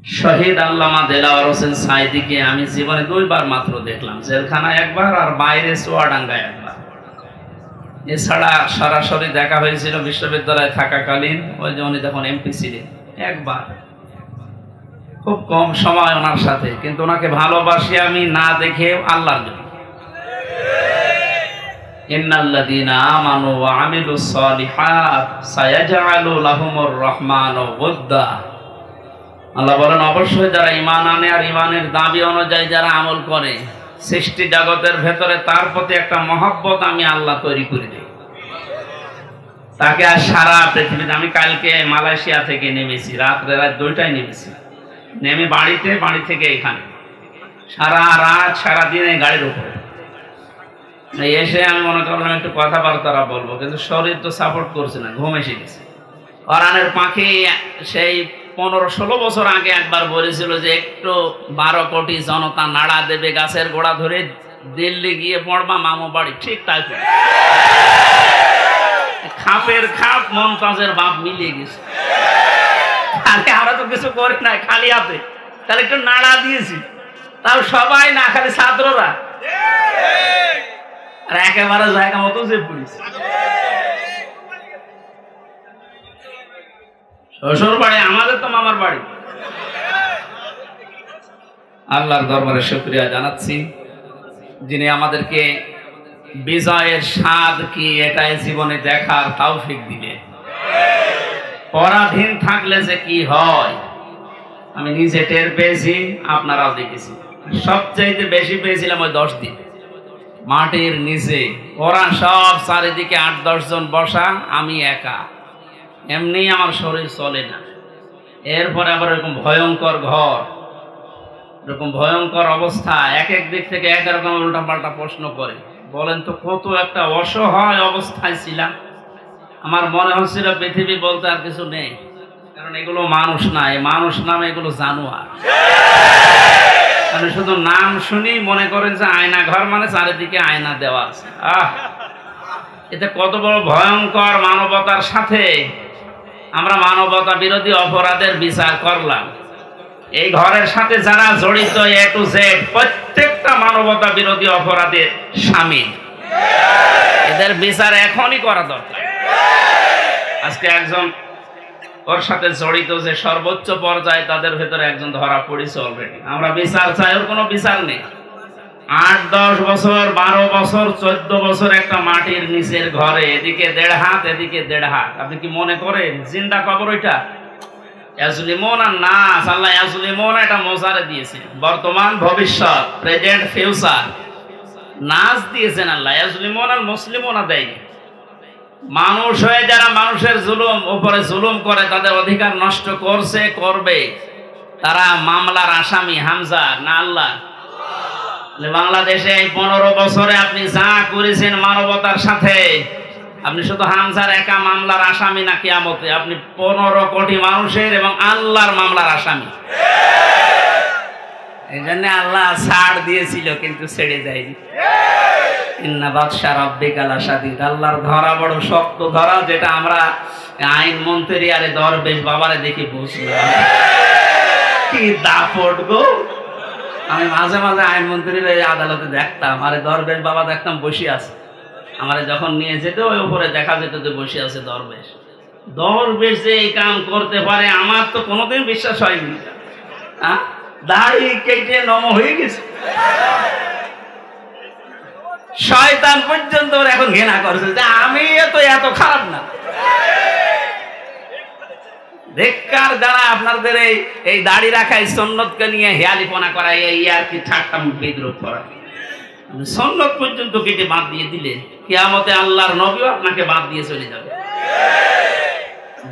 শহীদ আল্লামা দেলাওয়ার হোসেন সাঈদীকে আমি জীবনে 2 বার মাত্র দেখলাম, জেলখানায় একবার আর বাইরে চুয়াডাঙ্গায় একবার। এছাড়া সরাসরি দেখা হয়েছিল বিশ্ববিদ্যালয়ে থাকাকালীন, ওই যে উনি তখন এমপি ছিলেন, একবার। খুব কম সময় ওনার সাথে, কিন্তু ওনাকে ভালোবাসি আমি না দেখে আল্লাহর জন্য। ইন্নাল্লাযীনা আমানু ওয়া আমিলুস সালিহাত সায়াজআলু লাহুমুর রহমানু ওদ্দা। আল্লাহ বলেন, অবশ্যই যারা ঈমান আনে আর ঈমানের দাবি অনুযায়ী যারা আমল করে, সৃষ্টি জগতের ভেতরে তার প্রতি একটা মহব্বত আমি আল্লাহ তৈরি করে দিই। তাকে আর সারা পৃথিবীতে, আমি কালকে মালয়েশিয়া থেকে নেমেছি, রাত 2টায় নেমেছি, নেমে বাড়ি থেকে এখানে সারা রাত সারাদিন এই গাড়ির উপরে এসে আমি মনে করলাম একটু কথাবার্তা বলবো, কিন্তু শরীর তো সাপোর্ট করছে না, ঘুম এসে গেছে। কোরআনের পাখি সেই 15-16 বছর আগে একবার বলেছিল যে একটু 12 কোটি জনতা নাড়া দেবে গাছের গোড়া ধরে, দিল্লি গিয়ে পড়বা মামু বাড়ি। ঠিক তাই খাপের খাপ মমতাজের বাপ মিলিয়ে গেছে। আমরা তো কিছু করি নাই, খালি হাতে, তাহলে একটু নাড়া দিয়েছি, তাও সবাই না, খালি ছাত্ররা, আর একেবারে জায়গা মতো যে পুলিশ। শ্বশুর বাড়ি আমাদের তো মামার বাড়ি। আল্লাহর দরবারে শুকরিয়া জানাচ্ছি, যিনি আমাদেরকে বিজয়ের স্বাদ কি এটাই জীবনে দেখার তৌফিক দিলেন। পরাধীন থাকলে যে কি হয় আমি নিজে টের পেয়েছি, আপনারাও দেখেছি। সবচাইতে বেশি পেয়েছিলাম ওই 10 দিন মাটির নিচে, ওরা সব চারিদিকে 8-10 জন বসা, আমি একা, এমনি আমার শরীর চলে না। এরপরে আবার এরকম ভয়ঙ্কর ঘর, এরকম ভয়ঙ্কর অবস্থা, এক এক দিক থেকে এক রকম উল্টাপাল্টা প্রশ্ন করে। বলেন তো কত একটা অসহায় অবস্থায় ছিলাম। আমার মনে হচ্ছিল পৃথিবী বলতে আর কিছু নেই, কারণ এগুলো মানুষ না, মানুষ নামে এগুলো জানোয়ার। মানে শুধু নাম শুনি মনে করেন যে আয়না ঘর, মানে চারিদিকে আয়না দেওয়া আছে। এতে কত বড় ভয়ঙ্কর মানবতার সাথে আমরা মানবতা বিরোধী অপরাধের বিচার করলাম। এই ঘরের সাথে যারা জড়িত A to Z প্রত্যেকটা মানবতা বিরোধী অপরাধের শামিল। এদের বিচার এখনই করা দরকার। আজকে একজন ওর সাথে জড়িত যে সর্বোচ্চ পর্যায়ে, তাদের ভেতরে একজন ধরা পড়েছে অলরেডি। আমরা বিচার চাই, ওর কোনো বিচার নেই। 8-10 বছর, 12 বছর, 14 বছর একটা মাটির নিচের ঘরে, এদিকে 1.5 হাত, এদিকে 1.5 হাত। আপনি কি মনে করেন জিন্দা কবর ওইটা? ইয়াজলিমুন নাস, আল্লাহ ইয়াজলিমুন এটা মোজারে দিয়েছেন, বর্তমান ভবিষ্যৎ, প্রেজেন্ট ফিউচার, নাস দিয়েছেন আল্লাহ। ইয়াজলিমুন আল মুসলিমুনা দেয়নি। মানুষ হয়ে যারা মানুষের উপরে জুলুম করে, তাদের অধিকার নষ্ট করছে, করবে, তারা মামলার আসামি। হামজা না আল্লাহ? বাংলাদেশে এই 15 বছরে আপনি যা করেছেন মানবতার সাথে, আপনি শুধু হামজার একা মামলার আসামি না, কিয়ামতে আপনি 15 কোটি মানুষের এবং আল্লাহর মামলার আসামি। এই জন্য আল্লাহ ছাড় দিয়েছিল, কিন্তু ছেড়ে যায়নি। ইন্না বাদশা রাব্বিকা লাশাদীদ, আল্লাহর ধরা বড় শক্ত ধরা, যেটা আমরা আইন মন্ত্রী আরে দরবেশ বাবারে দেখে বুঝলাম কি দাপট গো। আমি মাঝে মাঝে আইন মন্ত্রীর আদালতে দেখতাম, আরে দরবেশ বাবা দেখতাম বসে আছে, আমারে যখন নিয়ে যেত ওই উপরে দেখা যেত যে বসে আছে দরবেশ। দরবেশ যে এই কাম করতে পারে আমার তো কোনোদিন বিশ্বাস হয়নি। দাড়ি কেটে নম হয়ে গেছে, শয়তান পর্যন্ত এখন ঘৃণা করছে যে আমি এত খারাপ না। ধিক্কার যারা আপনাদের এই দাড়ি রাখাই সুন্নতকে নিয়ে হেয়ালিপনা করায়, এই আর কি ঠাট্টা বিদ্রুপ করা, সুন্নত পর্যন্ত কেটে বাদ দিয়ে দিলে কিয়ামতে আল্লাহর নবীও আপনাকে বাদ দিয়ে চলে যাবে।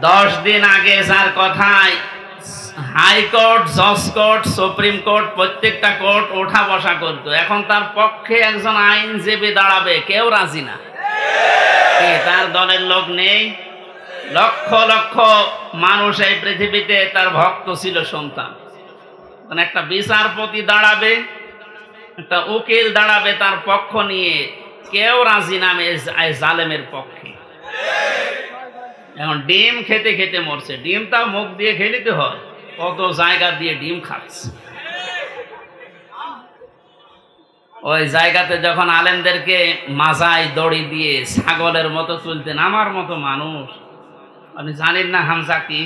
10 দিন আগে যার কথায় হাইকোর্ট, জজ কোর্ট, সুপ্রিম কোর্ট, প্রত্যেকটা কোর্ট ওঠা বসা করতো, এখন তার পক্ষে একজন আইনজীবী দাঁড়াবে, কেউ রাজি না। তার দলের লোক নেই। লক্ষ লক্ষ মানুষ এই পৃথিবীতে তার ভক্ত ছিল, সন্তান। মানে একটা বিচারপতি দাঁড়াবে, একটা উকিল দাঁড়াবে তার পক্ষ নিয়ে, কেউ রাজি নামে জালেমের পক্ষে। এখন ডিম খেতে খেতে মরছে, ডিমটা মুখ দিয়ে খেলিতে হয়, কত জায়গা দিয়ে ডিম খাচ্ছে। ওই জায়গাতে যখন আলেমদেরকে মাজায় দড়ি দিয়ে ছাগলের মতো তুলতেন, আমার মতো মানুষ, আপনি জানেন না হামজা কি,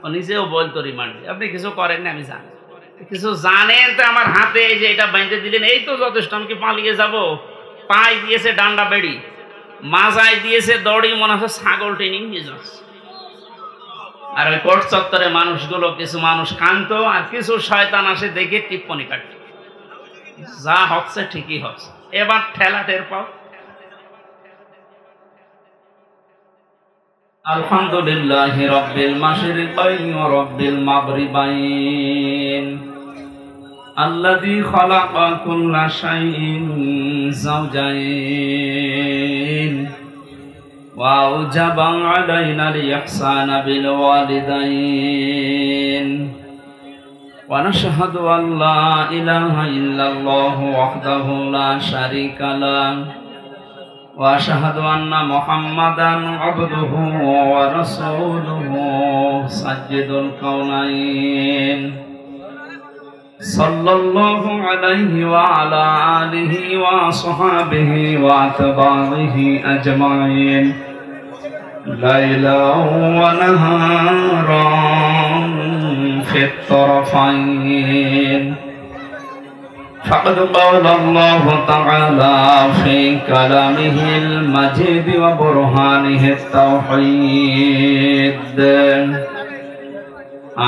ও নিজেও বলতো রিমান্ডে, আপনি কিছু করেন না আমি জানি, কিছু জানেন তো আমার হাতে এই যে এটা বেঁধে দিলেন, এই তো যথেষ্ট, আমি কি পালিয়ে যাব? পায়ে দিয়েছে ডান্ডা বেড়ি, মাজায় দিয়েছে দড়ি, মনে হচ্ছে ছাগল ট্রেনিং নিয়ে যাচ্ছে। আর ওই কোর্ট চত্বরে মানুষগুলো, কিছু মানুষ কাঁদতো আর কিছু শয়তান আসে দেখে টিপ্পনি কাটত, যা হচ্ছে ঠিকই হচ্ছে, এবার ঠেলা টের পাও। আলহামদুলিল্লাহি রাব্বিল মাশরিকাইন ওয়া রাব্বিল মাগরিবাইন আল্লাযী খালাকা কুল্লা শাইইন যাওজাইন ওয়া আওজাবা আলাইনাল ইহসানা বিল ওয়ালিদাইন ওয়া নাশহাদু আল লা ইলাহা ইল্লাল্লাহু ওয়াহদাহু লা শারীকা লাহু ওয়া আশহাদু আন্না মুহাম্মাদান আবদুহু ওয়া রাসূলুহু সাজ্জিদুল কাওনাইন সাল্লাল্লাহু আলাইহি ওয়া আলা আলিহি ওয়া আসহাবিহি ওয়া আতবাইহি আজমাইন লাইলাও ওয়া নাহারান ফিত তারফাইন فقد قال الله تعالى في كلامه المجيد وبرهانه التوحيد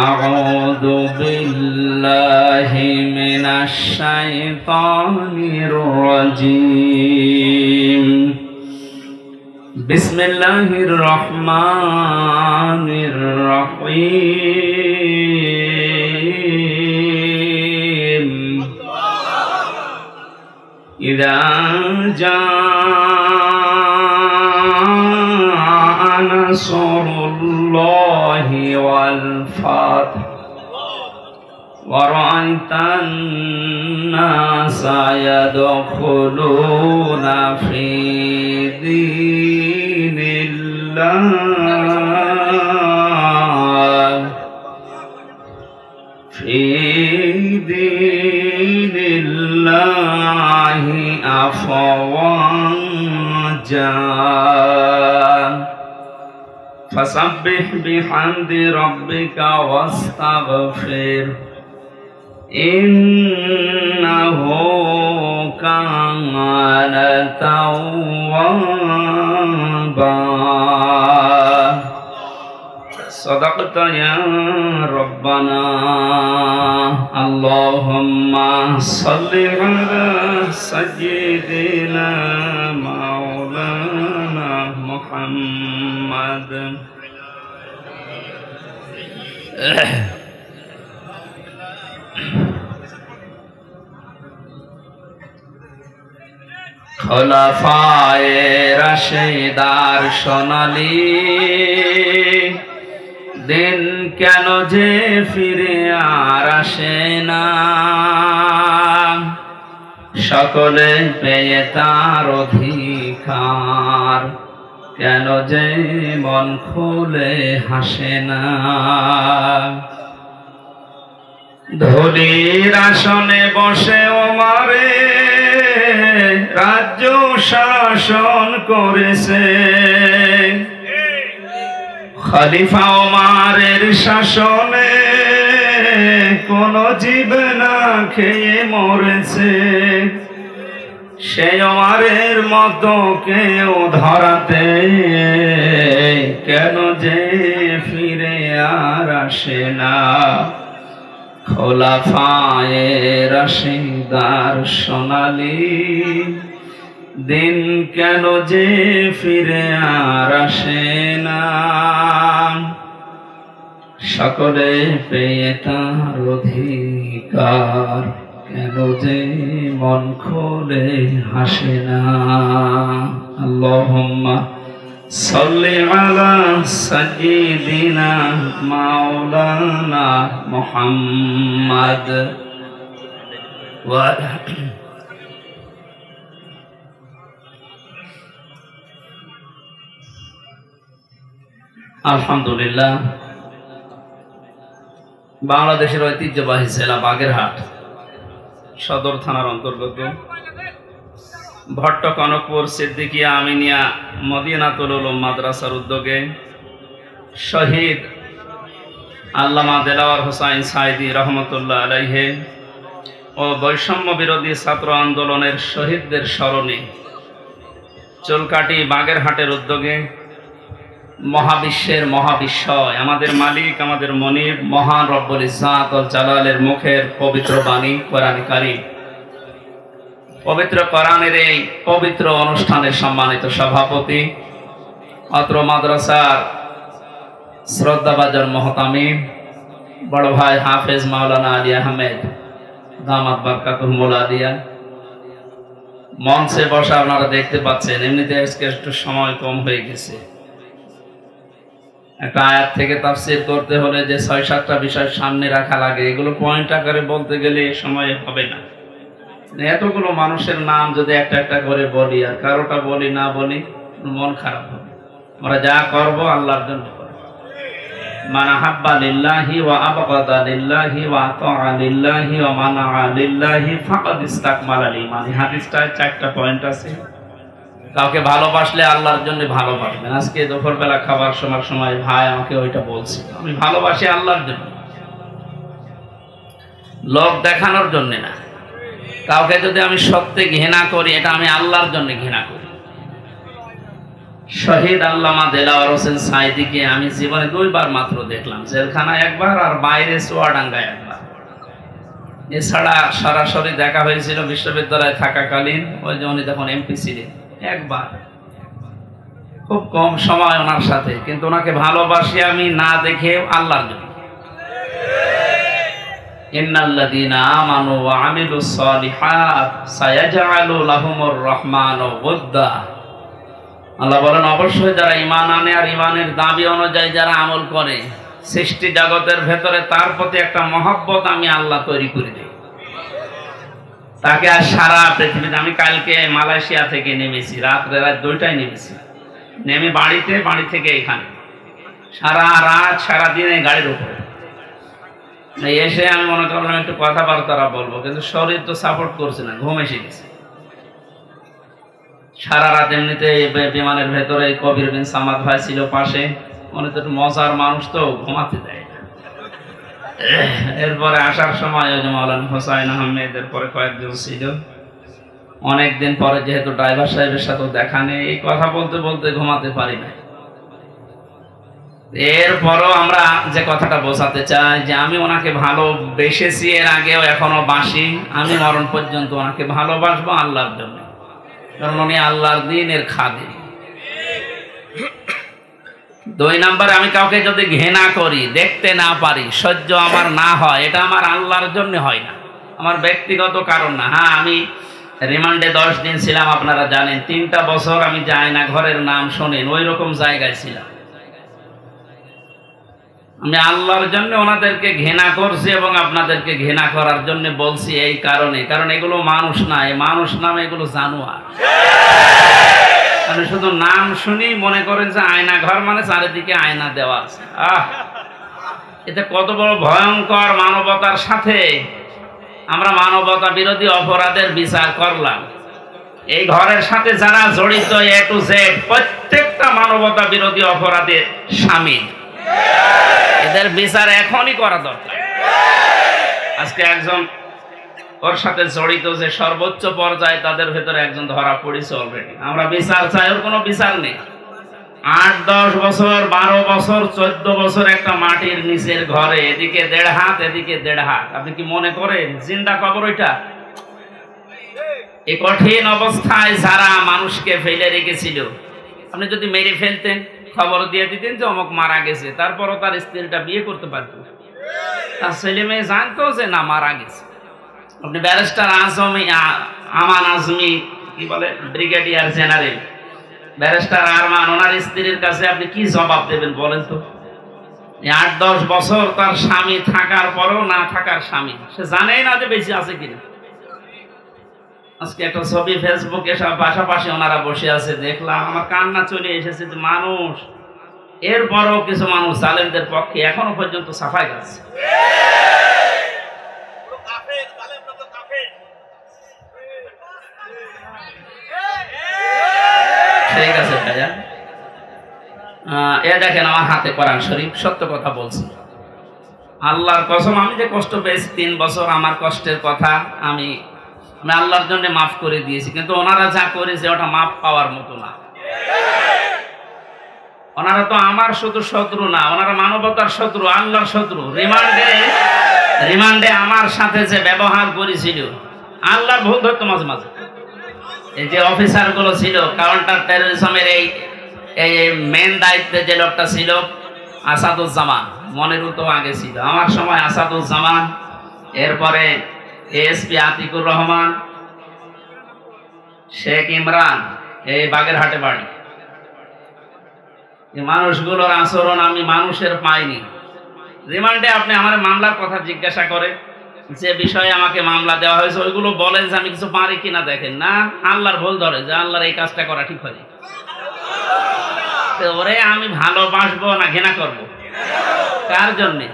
أعوذ بالله من الشيطان الرجيم بسم الله الرحمن الرحيم إذا جاء نصر الله والفتح ورأيت الناس يدخلون في دين الله أفواجا فسبح بحمد ربك واستغفر إنه كان توابا صدقت يا ربنا اللهم صل على سيدنا مولانا محمد খোলাফায়ে রাশিদার সোনালী দিন কেন যে ফিরে আর আসে না, সকলে পেয়ে তার অধিকার, কেন যে মন খুলে হাসে না। ধূলির আসনে বসে ওমরে রাজ্য শাসন করেছে, খলিফা ওমরের শাসনে কোন জীব না খেয়ে মরেছে, সেই ওমরের মতো কেউ ধরাতে কেন যে ফিরে আর আসে না। খোলাফায়ে রাশিদার সোনালী দিন কেন যে ফিরে আর আসে না, সকলে পেয়ে তার অধিকার, কেন যে মন খুলে হাসে না। আল্লাহুম্মা সাল্লি আলা সাইয়্যিদিনা মাওলানা মুহাম্মদ ওয়া আলহামদুলিল্লাহ। বাংলাদেশের ঐতিহ্যবাহী জেলা বাগেরহাট সদর থানার অন্তর্গত ভট্ট কনকপুর সিদ্দিকিয়া আমিনিয়া মদিনাতুল উলুম মাদ্রাসার উদ্যোগে শহীদ আল্লামা দেলাওয়ার হোসাইন সাইদি রহমতুল্লাহ আলাইহি ও বৈষম্য বিরোধী ছাত্র আন্দোলনের শহীদদের স্মরণে চুলকাটি বাগেরহাটের উদ্যোগে মহাবিশ্বের মহাবিশ্বয় আমাদের মালিক আমাদের মনিব মহান রব্বুল ইজ্জাত ওয়াল জালালের মুখের পবিত্র বাণী কোরআন কারীম, পবিত্র কোরআনের এই পবিত্র অনুষ্ঠানের সম্মানিত সভাপতি অত্র মাদ্রাসার শ্রদ্ধাভাজন মহতামিম বড় ভাই হাফেজ মাওলানা আলী আহমেদ দামাত বারকাতুহুল আলিয়া, মঞ্চে বসা আপনারা দেখতে পাচ্ছেন। এমনিতে আজকে একটু সময় কম হয়ে গেছে, একটা আয়াত থেকে তাফসীর করতে হলে যে ৬-৭টা বিষয় সামনে রাখা লাগে, এগুলো পয়েন্ট আকারে বলতে গেলে সময় হবে না। এতগুলো মানুষের নাম যদি একটা একটা করে বলি আর কারোটা বলি না বলি মন খারাপ হবে। আমরা যা করব আল্লাহর জন্য করব। মান আহাব্বা লিল্লাহি ওয়া আবগাদা লিল্লাহি ওয়া আতাআ লিল্লাহি ওয়া মানাআ লিল্লাহি ফাকাদ ইসতাকমালাল ঈমান। হাদিসটায় 4টা পয়েন্ট আছে। কাউকে ভালোবাসলে আল্লাহর জন্য ভালোবাসবেন। আজকে দুপুরবেলা খাবার সময় ভাই আমাকে ওইটা বলছে, আমি ভালোবাসি আল্লাহর জন্য, লোক দেখানোর জন্য না। কাউকে যদি আমি সত্যি ঘৃণা করি, এটা আমি আল্লাহর জন্য ঘৃণা করি। শহীদ আল্লামা দেলাওয়ার হোসেন সাইদিকে আমি জীবনে 2বার মাত্র দেখলাম, জেলখানায় একবার আর বাইরে চুয়াডাঙ্গায় একবার। এছাড়া সরাসরি দেখা হয়েছিল বিশ্ববিদ্যালয়ে থাকাকালীন, ওই যে উনি তখন এমপি ছিলেন, একবার। খুব কম সময় ওনার সাথে, কিন্তু ওনাকে ভালোবাসি আমি না দেখে আল্লাহর জন্য। ইন্নাল্লাযীনা আমানু ওয়া আমিলুস সালিহাত সায়াজআলু লাহুমুর রহমানু ওয়াদ্দা। আল্লাহ বলেন, অবশ্যই যারা ঈমান আনে আর ঈমানের দাবি অনুযায়ী যারা আমল করে, সৃষ্টি জগতের ভেতরে তার প্রতি একটা মহব্বত আমি আল্লাহ তৈরি করে দিই। তাকে আর সারা পৃথিবীতে, আমি কালকে মালয়েশিয়া থেকে নেমেছি, রাত 2টায় নেমেছি, নেমে বাড়ি থেকে এখানে সারা রাত সারাদিন এই গাড়ির উপরে এসে আমি মনে করলাম একটু কথাবার্তা বলবো, কিন্তু শরীর তো সাপোর্ট করছে না, ঘুম এসে গেছে। সারা রাত এমনিতে বিমানের ভেতরে কবির বিন সামাদ ভাই ছিল পাশে, উনি তো একটু মজার মানুষ, তো ঘুমাতে দেয় না। এরপরে আসার সময় ওই যে মাওলানা হোসাইন আহমেদ, এরপরে কয়েকজন ছিল। অনেকদিন পরে যেহেতু ড্রাইভার সাহেবের সাথে দেখা নেই, এই কথা বলতে বলতে ঘুমাতে পারি না। এরপরও আমরা যে কথাটা বোঝাতে চাই যে আমি ওনাকে ভালোবেসেছি, এর আগেও এখনো বাসি, আমি মরণ পর্যন্ত ওনাকে ভালোবাসবো আল্লাহর জন্য, কারণ উনি আল্লাহর দ্বীনের খাদিম। 2 নম্বরে, আমি কাউকে যদি ঘৃণা করি, দেখতে না পারি, সহ্য আমার না হয়, এটা আমার আল্লাহর জন্য হয় না, আমার ব্যক্তিগত কারণ না। হ্যাঁ, আমি রিমান্ডে 10 দিন ছিলাম, আপনারা জানেন। 3টা বছর আমি যাই না, ঘরের নাম শোনেন, ওই রকম জায়গায় ছিলাম। আমি আল্লাহর জন্য ওনাদেরকে ঘৃণা করছি এবং আপনাদেরকে ঘৃণা করার জন্য বলছি এই কারণে, কারণ এগুলো মানুষ না, এই মানুষ নামে এগুলো জানোয়ার। আমি শুধু নাম শুনি মনে করেন যে আয়না ঘর মানে চারিদিকে আয়না দেওয়া আছে। এতে কত বড় ভয়ঙ্কর মানবতার সাথে আমরা মানবতা বিরোধী অপরাধের বিচার করলাম। এই ঘরের সাথে যারা জড়িত A to Z প্রত্যেকটা মানবতা বিরোধী অপরাধে শামিল। এদের বিচার এখনই করা দরকার। আজকে একজন ওর সাথে জড়িত যে সর্বোচ্চ পর্যায়ে, তাদের ভেতরে একজন ধরা পড়েছে অলরেডি। আমরা বিচার চাই, ওর কোনো বিচার নেই। 8-10 বছর, 12 বছর, 14 বছর একটা মাটির নিচের ঘরে, এদিকে 1.5 হাত এদিকে 1.5 হাত। আপনি কি মনে করেন জিন্দা কবর ওইটা? এই কঠিন অবস্থায় যারা মানুষকে ফেলে রেখেছিল, আপনি যদি মেরে ফেলতেন, খবর দিয়ে দিতেন যে অমুক মারা গেছে, তারপরও তার স্ত্রীটা বিয়ে করতে পারতেন, তার ছেলে মেয়ে জানতো যে না মারা গেছে। আপনি ব্যারিস্টার আমান আজমি, কি বলে, ব্রিগেডিয়ার জেনারেল ব্যারিস্টার আরমান, ওনার স্ত্রীর কাছে আপনি কি জবাব দেবেন বলেন তো? 8-10 বছর তার স্বামী থাকার পরও না থাকার স্বামী, সে জানেই না যে বেঁচে আছে কিনা। আজকে একটা ছবি ফেসবুকে সব পাশাপাশি ওনারা বসে আছে, দেখলাম, আমার কান্না চলে এসেছে যে মানুষ এরপরও কিছু মানুষ জালেমদের পক্ষে এখনো পর্যন্ত সাফাই গাচ্ছে। ঠিক আছে ভাইয়া, এ দেখেন আমার হাতে কোরআন শরীফ, সত্য কথা বলছি। আল্লাহর কসম, আমি যে কষ্ট পেয়েছি 3 বছর, আমার কষ্টের কথা আমি আল্লাহর জন্য মাফ করে দিয়েছি, কিন্তু ওনারা যা করেছে ওটা মাফ পাওয়ার মতো না। ওনারা তো আমার শুধু শত্রু না, ওনারা মানবতার শত্রু, আল্লাহর শত্রু। রিমান্ডে আমার সাথে যে ব্যবহার করেছিল, আল্লাহর ভুল ধরতো মাঝে মাঝে। এই যে অফিসার গুলো ছিল কাউন্টার টেরোরিজমের, এই মেন দায়িত্বে যে লোকটা ছিল আসাদুজ্জামান, মনেরও তো আগে ছিল আমার সময় আসাদুজ্জামান, এরপরে এএসপি আতিকুর রহমান, শেখ ইমরান, এই বাগেরহাটে বাড়ি। এই মানুষগুলোর আচরণ আমি মানুষের পাইনি। রিমান্ডে আপনি আমার মামলার কথা জিজ্ঞাসা করে, যে বিষয়ে আমাকে মামলা দেওয়া হয়েছে ওইগুলো বলেন যে আমি কিছু পারি কিনা, দেখেন না আল্লাহর ভুল ধরে যে আল্লাহর এই কাজটা করা ঠিক হয়। ওরে আমি ভালোবাসবো না ঘৃণা করব? কার জন্যে?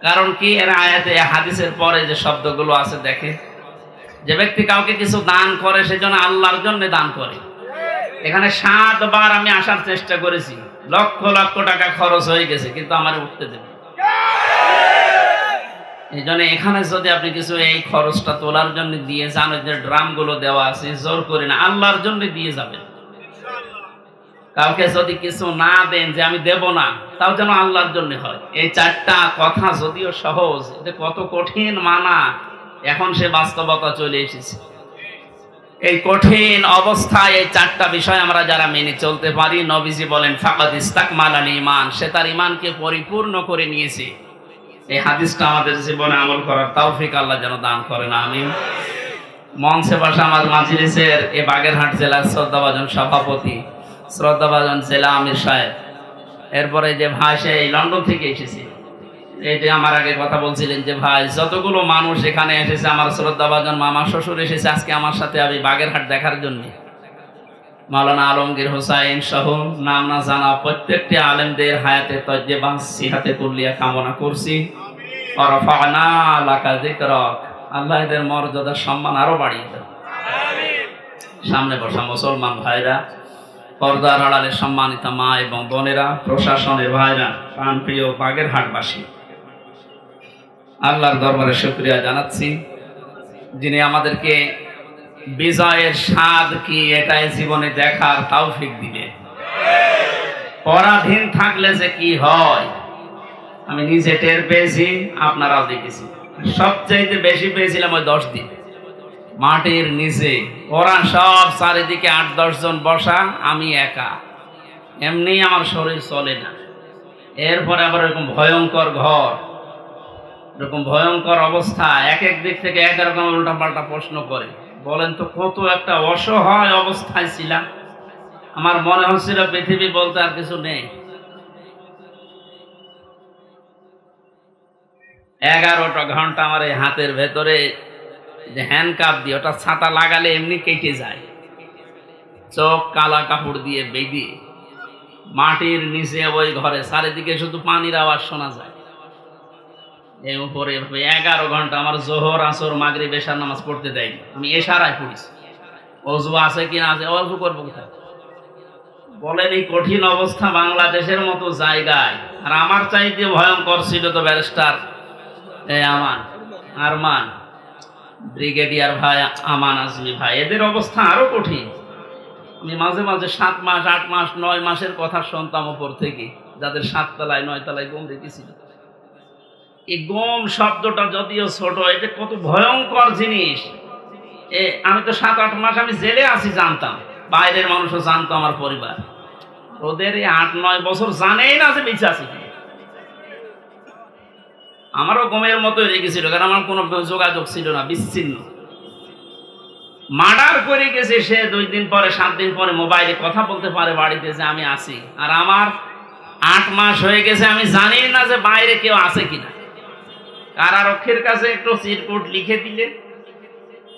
কারণ কি, এর আয়াতে হাদিসের পরে যে শব্দগুলো আছে, দেখে যে ব্যক্তি কাউকে কিছু দান করে সেজন্য আল্লাহর জন্য দান করে। এখানে 7 বার আমি আসার চেষ্টা করেছি, লক্ষ লক্ষ টাকা খরচ হয়ে গেছে, কিন্তু আমার উঠতে দেবে। এই জন্য এখানে যদি আপনি কিছু এই খরচটা তোলার জন্য দিয়ে যান, যে ড্রামগুলো দেওয়া আছে, জোর করে না, আল্লাহর জন্য দিয়ে যাবেন। কাউকে যদি কিছু না দেন যে আমি দেব না, তাও যেন আল্লাহর জন্য হয়। এই 4টা কথা যদিও সহজ, এটা কত কঠিন মানা, এখন সে বাস্তবতা চলে এসেছে। এই কঠিন অবস্থায় এই 4টা বিষয় আমরা যারা মেনে চলতে পারি, নবীজি বলেন ফাকাদ ইস্তাকমালাল ঈমান, সে তার ঈমানকে পরিপূর্ণ করে নিয়েছে। এই হাদিসটা আমাদের জীবনে আমল করার তৌফিক আল্লাহ যেন দান করেন, আমিন। মঞ্চে বসা আমার মাজলিসের এই বাগেরহাট জেলার শ্রদ্ধাভাজন সভাপতি, শ্রদ্ধাভাজন জেলা আমির সাহেব, এরপরে যে ভাই সে লন্ডন থেকে এসেছে, এই যে আমার আগে কথা বলছিলেন যে ভাই যতগুলো মানুষ এখানে এসেছে, আমার শ্রদ্ধাভাজন মামা শ্বশুর এসেছে আজকে আমার সাথে আমি বাগেরহাট দেখার জন্য। মাওলানা আলমগীর হোসাইন সহ নাম না জানা প্রত্যেকটি আলেমদের হায়াতে তজ্জেবা সিহাতে কুল্লিয়া কামনা করছি। ওয়ারাফা'না লাকা যিকরাক, আল্লাহ এদের মর্যাদা সম্মান আরো বাড়িয়ে দেন। সামনে বসা মুসলমান ভাইরা, পর্দার আড়ালে সম্মানিত মা এবং বোনেরা, প্রশাসনের ভাইরা, প্রাণপ্রিয় বাগেরহাটবাসী, আল্লাহর দরবারে শুকরিয়া জানাচ্ছি, যিনি আমাদেরকে বিজয়ের স্বাদ কি এটাই জীবনে দেখার তৌফিক দিবে। পরাধীন থাকলে যে কি হয় আমি নিজে টের পেয়েছি, আপনারাও দেখেছি। সবচাইতে বেশি পেয়েছিলাম ওই 10 দিন মাটির নিচে, ওরা সব চারিদিকে 8-10 জন বসা, আমি একা, এমনি আমার শরীর চলে না। এরপরে আবার এরকম ভয়ঙ্কর ঘর, এরকম ভয়ঙ্কর অবস্থা, এক এক দিক থেকে এক রকম উল্টাপাল্টা প্রশ্ন করে। বলেন তো কত একটা অসহায় অবস্থায় ছিলাম। আমার মনে হচ্ছিল পৃথিবী বলতে আর কিছু নেই। 11টা ঘন্টা আমার এই হাতের ভেতরে যে হ্যান্ডকাপ দিয়ে, ওটা ছাতা লাগালে এমনি কেটে যায়, চোখ কালা কাপড় দিয়ে বেঁধে মাটির নিচে ওই ঘরে, চারিদিকে শুধু পানির আওয়াজ শোনা যায়। এই উপরে 11 ঘন্টা আমার জোহর আসর মাগরিব এশার নামাজ পড়তে দেয়নি। আমি এশারায় পড়েছি, অজু আছে কিনা আছে, অজু করবো কোথায়? বলেন এই কঠিন অবস্থা বাংলাদেশের মতো জায়গায়। আর আমার চাইতে ভয়ঙ্কর ছিল তো ব্যারিস্টার আরমান, ব্রিগেডিয়ার ভাই আমান আজমি ভাই, এদের অবস্থা আরো কঠিন। আমি মাঝে মাঝে 7 মাস 8 মাস 9 মাসের কথা শুনতাম উপর থেকে, যাদের 7 তলায় 9 তলায় গম রেখেছিল। এই গম শব্দটা যদিও ছোট, এটা কত ভয়ঙ্কর জিনিস। আমি তো 7-8 মাস আমি জেলে আছি জানতাম, বাইরের মানুষও জানতো, আমার পরিবার। ওদের এই 8-9 বছর জানেই না যে বেঁচে আছি। আমারও গমের মতোই রেখেছিল, কারণ আমার কোনো যোগাযোগ ছিল না, বিচ্ছিন্ন। মার্ডার করে গেছে সে 2 দিন পরে 7 দিন পরে মোবাইলে কথা বলতে পারে বাড়িতে যে আমি আছি, আর আমার 8 মাস হয়ে গেছে, আমি জানি না যে বাইরে কেউ আছে কিনা। কারারক্ষীর কাছে একটু চিরকুট লিখে দিলে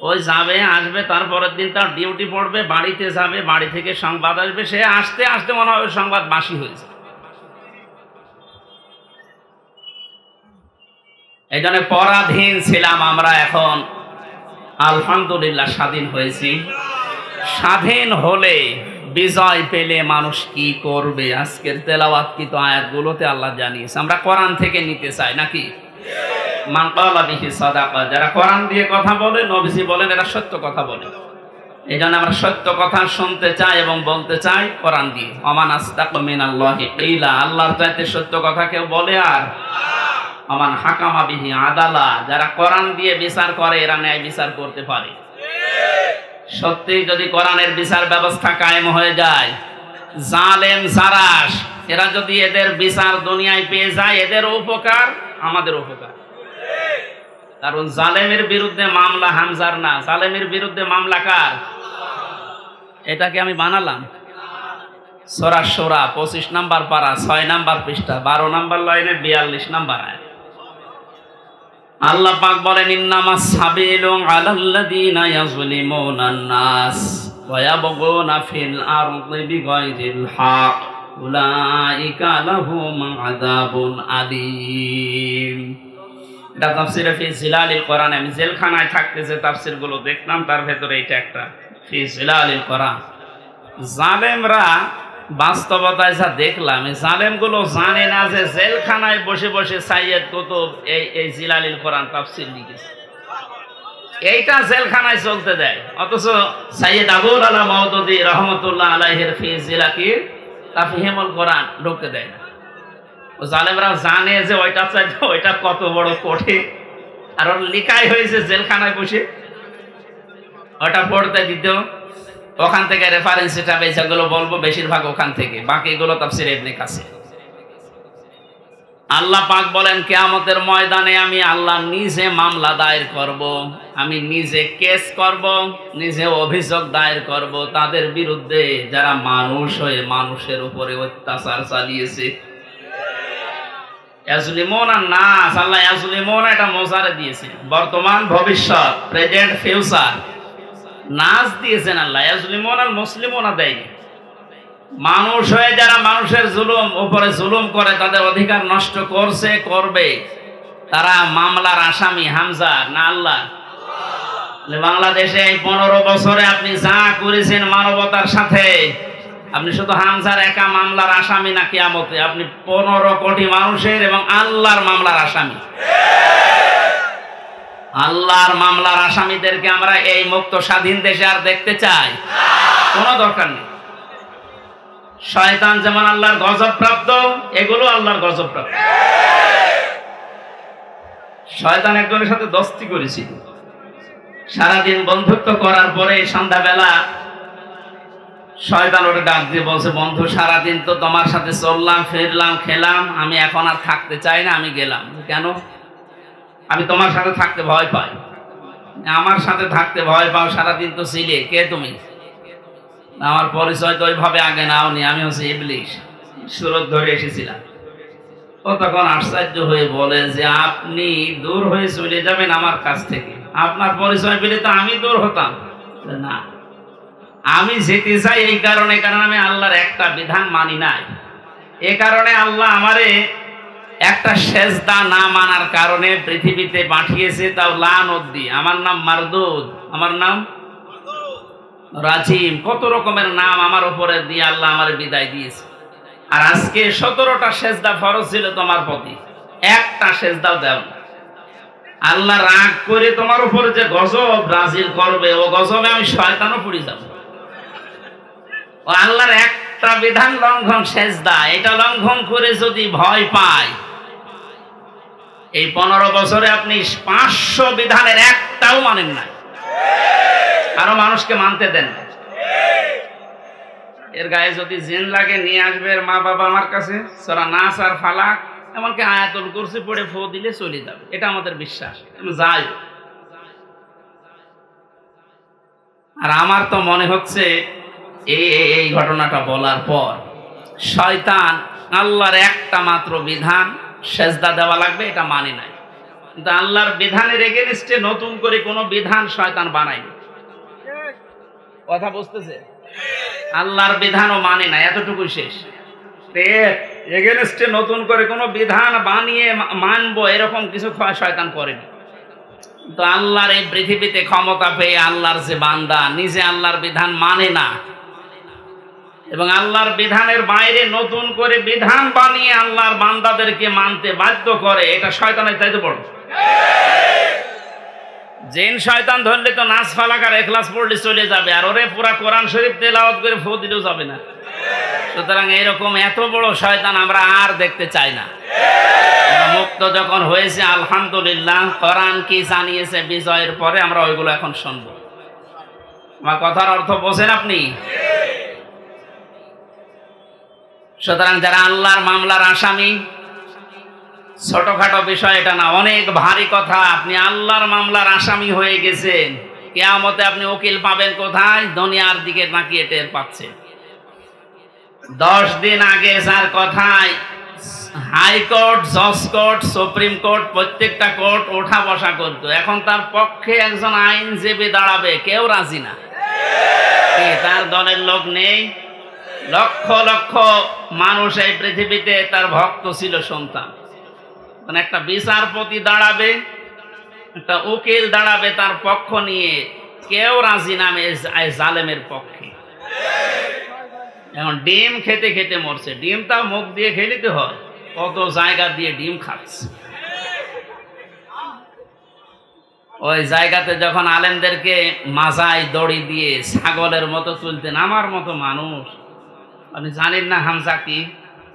ওই যাবে আসবে, তারপরের দিন তার ডিউটি পড়বে, বাড়িতে যাবে, বাড়ি থেকে সংবাদ আসবে, সে আসতে আসতে মনে হবে সংবাদ বাসি হয়েছে। এই জন্য পরাধীন ছিলাম আমরা, এখন আলহামদুলিল্লাহ স্বাধীন হয়েছি। স্বাধীন হলে বিজয় পেলে মানুষ কি করবে, আজকের তেলাওয়াতকৃত আয়াতগুলোতে আল্লাহ জানিয়েছে। আমরা কোরআন থেকে নিতে চাই নাকি? মান ক্বালা বিহি সাদাকা, যারা কোরআন দিয়ে কথা বলে, নবীজি বলেন এরা সত্য কথা বলে। এই জন্য আমরা সত্য কথা শুনতে চাই এবং বলতে চাই কোরআন দিয়ে। ওমান আসতাকু মিনাল্লাহি কিলা, আল্লাহর চাইতে সত্য কথা কেউ বলে? আর ওমান হাকামা বিহি আদালা, যারা কোরআন দিয়ে বিচার করে এরা ন্যায় বিচার করতে পারে। সত্যি যদি কোরআনের বিচার ব্যবস্থা কায়েম হয়ে যায়, জালেম জারাস এরা যদি এদের বিচার দুনিয়ায় পেয়ে যায়, এদের উপকার আমাদের উপকার। কারণ জালেমের বিরুদ্ধে মামলা হামজার না, জালেমের বিরুদ্ধে মামলা কার? এটাকে আমি বানালাম। সূরা শূরা 25 নম্বর পারা 6 নম্বর পৃষ্ঠা 12 নম্বর লাইনে 42 নম্বর আয়াত। আল্লাহ পাক বলেন ইন্নামাস সাবিলু আলাল্লাযীনা ইয়াযলিমুনান নাস ওয়া ইয়াবগুনা ফিল আরদি বিগাইরিল হক উলাইকা লাহুম আযাবুন আলীম। এটা তাফসীরে ফি জিলালিল কোরআন। আমি জেলখানায় থাকতে যে তাফসীরগুলো দেখলাম তার ভেতরে এটা একটা, ফি জিলালিল কোরআন। জালেমরা বাস্তবতায় যা দেখলাম, এই জালেমগুলো জানে না যে জেলখানায় বসে বসে সাইয়্যেদ কুতুব এই জিলালিল কোরআন তাফসীর লিখেছে। এইটা জেলখানায় চলতে দেয়, অথচ সাইয়্যেদ আবুল আলা মাওদুদী রহমাতুল্লাহ আলাইহির ফি জিলাকি তাফহিমুল কোরআন ঢুকতে দেয় না। ও জালেমরা জানে যে ওইটা চাইতে ওইটা কত বড় কঠিন, আর ওর লিখাই হয়েছে জেলখানায় বসে ওটা পড়তে দিত। ওখান থেকে রেফারেন্স হিসাবে যেগুলো বলবো বেশিরভাগ ওখান থেকে, বাকিগুলো তাফসীর ইবনে কাসির। আল্লাহ পাক বলেন কিয়ামতের ময়দানে আমি আল্লাহ নিজে মামলা দায়ের করব, আমি নিজে কেস করব, নিজে অভিযোগ দায়ের করব তাদের বিরুদ্ধে যারা মানুষ হয়ে মানুষের উপরে অত্যাচার চালিয়েছে। ইয়াজলিমুনা নাস, আল্লাহ ইয়াজলিমুনা এটা মোজারে দিয়েছে, বর্তমান ভবিষ্যৎ, প্রেজেন্ট ফিউচার। নাস দিয়েছেন আল্লাহ, ইয়াজলিমুনা আল মুসলিমুনা দেয়নি। মানুষ হয়ে যারা মানুষের উপরে জুলুম করে, তাদের অধিকার নষ্ট করছে, করবে, তারা মামলার আসামি হামজা না আল্লাহ? বাংলাদেশে এই 15 বছরে আপনি যা করেছেন মানবতার সাথে, আপনি শুধু হামজার একা মামলার আসামি না, কিয়ামতে আপনি 15 কোটি মানুষের এবং আল্লাহর মামলার আসামি। আল্লাহর মামলার আসামিদেরকে আমরা এই মুক্ত স্বাধীন দেশে আর দেখতে চাই? কোনো দরকার নেই। শয়তান যেমন আল্লাহর গজব প্রাপ্ত, এগুলো আল্লাহর গজব প্রাপ্ত। শয়তান একজনের সাথে দোস্তি করেছিল, সারাদিন বন্ধুত্ব করার পরে সন্ধ্যাবেলা শয়তান ওরে ডাক দিয়ে বলছে, বন্ধু সারাদিন তো তোমার সাথে চললাম ফিরলাম খেলাম, আমি এখন আর থাকতে চাই না, আমি গেলাম। কেন? আমি তোমার সাথে থাকতে ভয় পাই। আমার সাথে থাকতে ভয় পাও? সারাদিন তো ছিলে, কে তুমি? আমার পরিচয় তো ওইভাবে আগে নাওনি, আমি হচ্ছে ইবলিশ, সুরত ধরে এসেছিলাম। ও তখন আশ্চর্য হয়ে বলে যে আপনি দূর হয়ে চলে যাবেন আমার কাছ থেকে, আপনার পরিচয় পেলে তো আমি দূর হতাম না। আমি যেতে চাই এই কারণে, কারণ আমি আল্লাহর একটা বিধান মানি নাই। এ কারণে আল্লাহ আমারে একটা সেজদা না মানার কারণে পৃথিবীতে পাঠিয়েছে, তাও লানত দিয়ে। আমার নাম মারদুদ, আমার নাম রাজিম, কত রকমের নাম আমার উপরে দিয়ে আল্লাহ আমার বিদায় দিয়েছে। আর আজকে 17টা সেজদা ফরজ ছিল তোমার প্রতি, একটা সেজদাও দাও না। আল্লাহ রাগ করে তোমার উপরে যে গজব নাযিল করবে, ও গজবে আমি শয়তানও পড়ে যাব। ও আল্লাহর একটা বিধান লঙ্ঘন সেজদা, এটা লঙ্ঘন করে যদি ভয় পায়, এই 15 বছরে আপনি 500 বিধানের একটাও মানেন না, আরো মানুষকে মানতে দেন। এর গায়ে যদি জিন লাগে নিয়ে আসবে মা বাবা আমার কাছে, সূরা নাস আর ফালাক, এমনকি আয়াতুল কুরসি পড়ে ফু দিলে চলে যাবে, এটা আমাদের বিশ্বাস। যাই, আর আমার তো মনে হচ্ছে এই ঘটনাটা বলার পর শয়তান আল্লাহর একটা মাত্র বিধান সেজদা দেওয়া লাগবে এটা মানে নাই। কিন্তু আল্লাহর বিধানের এগেনস্টে নতুন করে কোনো বিধান শয়তান বানায়নি। কথা বুঝতেছে? আল্লাহর বিধানও মানে না, এতটুকুই শেষ। এগেনস্টে নতুন করে কোনো বিধান বানিয়ে মানবো এরকম কিছু শয়তান করেনি। তো আল্লাহর এই পৃথিবীতে ক্ষমতা পেয়ে আল্লাহর যে বান্দা নিজে আল্লাহর বিধান মানে না এবং আল্লাহর বিধানের বাইরে নতুন করে বিধান বানিয়ে আল্লাহর বান্দাদেরকে মানতে বাধ্য করে, এটা শয়তানের চাইতে বড়। জিন শয়তান ধরলে তো নাচ ফালাক আর ইখলাস পড়লে চলে যাবে, আর ওরে পুরা কোরআন শরীফ তেলাওয়াত করে ফু দিলেও যাবে না। সুতরাং এরকম এত বড় শয়তান আমরা আর দেখতে চাই না। মুক্ত যখন হয়েছে আলহামদুলিল্লাহ, কোরআন কি জানিয়েছে বিজয়ের পরে আমরা ওইগুলো এখন শুনবো। আমার কথার অর্থ বোঝেন আপনি? সুতরাং যারা আল্লাহর মামলার আসামি, ছোটখাটো বিষয় এটা না, অনেক ভারী কথা। আপনি আল্লাহর মামলার আসামি হয়ে গেছেন, কিয়ামতে আপনি উকিল পাবেন কোথায়? দুনিয়ার দিকে তাকিয়ে টের পাচ্ছেন। 10 দিন আগে যার কথায় হাইকোর্ট, জজ কোর্ট, সুপ্রিম কোর্ট, প্রত্যেকটা কোর্ট ওঠা বসা করতো, এখন তার পক্ষে একজন আইনজীবী দাঁড়াবে, কেউ রাজি না। তার দলের লোক নেই। লক্ষ লক্ষ মানুষ এই পৃথিবীতে তার ভক্ত ছিল, সন্তান। মানে একটা বিচারপতি দাঁড়াবে, একটা উকিল দাঁড়াবে তার পক্ষ নিয়ে, কেউ রাজি নামে জালেমের পক্ষে। এখন ডিম খেতে খেতে মরছে, ডিমটা মুখ দিয়ে খেলিতে হয়, কত জায়গা দিয়ে ডিম খাচ্ছে। ওই জায়গাতে যখন আলেমদেরকে মাজায় দড়ি দিয়ে ছাগলের মতো তুলতেন, আমার মতো মানুষ, আপনি জানেন না হামজা কি?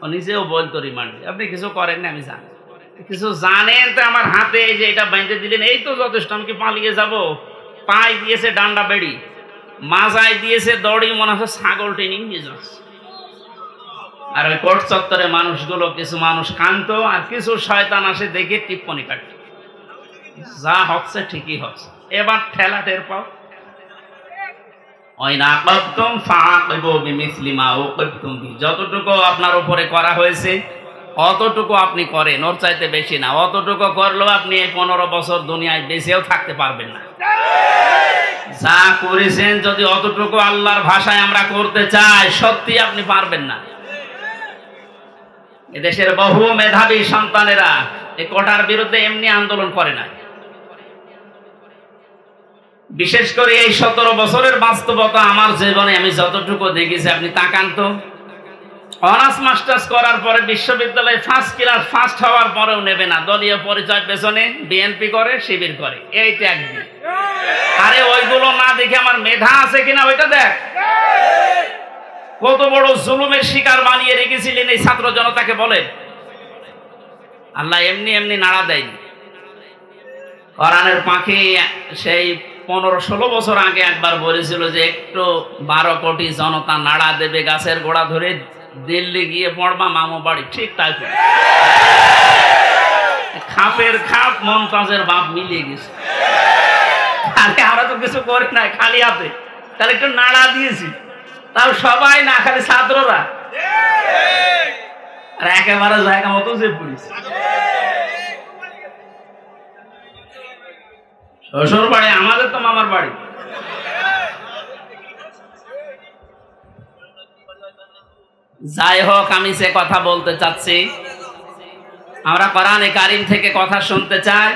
ও নিজেও বলতো রিমান্ডে, আপনি কিছু করেন না, আমি জানি। কিছু জানেন তো আমার হাতে এই যে এটা বেঁধে দিলেন, এই তো যথেষ্ট, আমি কি পালিয়ে যাব? পায়ে দিয়েছে ডান্ডা বেড়ি, মাজায় দিয়েছে দড়ি, মনে হচ্ছে ছাগল টেনে নিয়ে যাচ্ছে। আর ওই কোর্ট চত্বরে মানুষগুলো, কিছু মানুষ কান্ত আর কিছু শয়তান আসে দেখে টিপ্পনি কাটে, যা হচ্ছে ঠিকই হচ্ছে, এবার ঠেলা টের পাও। যতটুকু আপনার উপরে করা হয়েছে অতটুকু আপনি করেন, ওর চাইতে বেশি না। অতটুকু করলেও আপনি 15 বছর দুনিয়ায় বেঁচেও থাকতে পারবেন না। যা করেছেন যদি অতটুকু আল্লাহর ভাষায় আমরা করতে চাই, সত্যি আপনি পারবেন না। এদেশের বহু মেধাবী সন্তানেরা এই কোটার বিরুদ্ধে এমনি আন্দোলন করে না। বিশেষ করে এই 17 বছরের বাস্তবতা আমার জীবনে আমি যতটুকু দেখেছি, আপনি তাকান তো, অনার্স মাস্টার্স করার পরে বিশ্ববিদ্যালয়ে ফার্স্ট ক্লাস ফার্স্ট হওয়ার পরেও নেবে না, দলীয় পরিচয় পেছনে বিএনপি করে, শিবির করে, এইটা একদিন। আরে ওইগুলো না দেখে আমার মেধা আছে কিনা ওইটা দেখ। কত বড় জুলুমের শিকার বানিয়ে রেখেছিলেন এই ছাত্র জনতাকে বলেন। আল্লাহ এমনি এমনি নাড়া দেয়নি। কোরআনের পাখি সেই 15-16 বছর আগে একবার বলেছিল যে একটু 12 কোটি জনতা নাড়া দেবে, গাছের গোড়া ধরে দিল্লি গিয়ে পড়বা মামু বাড়ি। ঠিক তাই, খাপের খাপ মমতাজের বাপ মিলিয়ে গেছে। আমরা তো কিছু করি নাই, খালি হাতে, তাহলে একটু নাড়া দিয়েছি, তাও সবাই না, খালি ছাত্ররা, আর একেবারে জায়গা মতো যে পড়েছে। শ্বশুর বাড়ি আমাদের তো মামার বাড়ি। যাই হোক, আমি সে কথা বলতে চাচ্ছি, আমরা কোরআনে কারিম থেকে কথা শুনতে চাই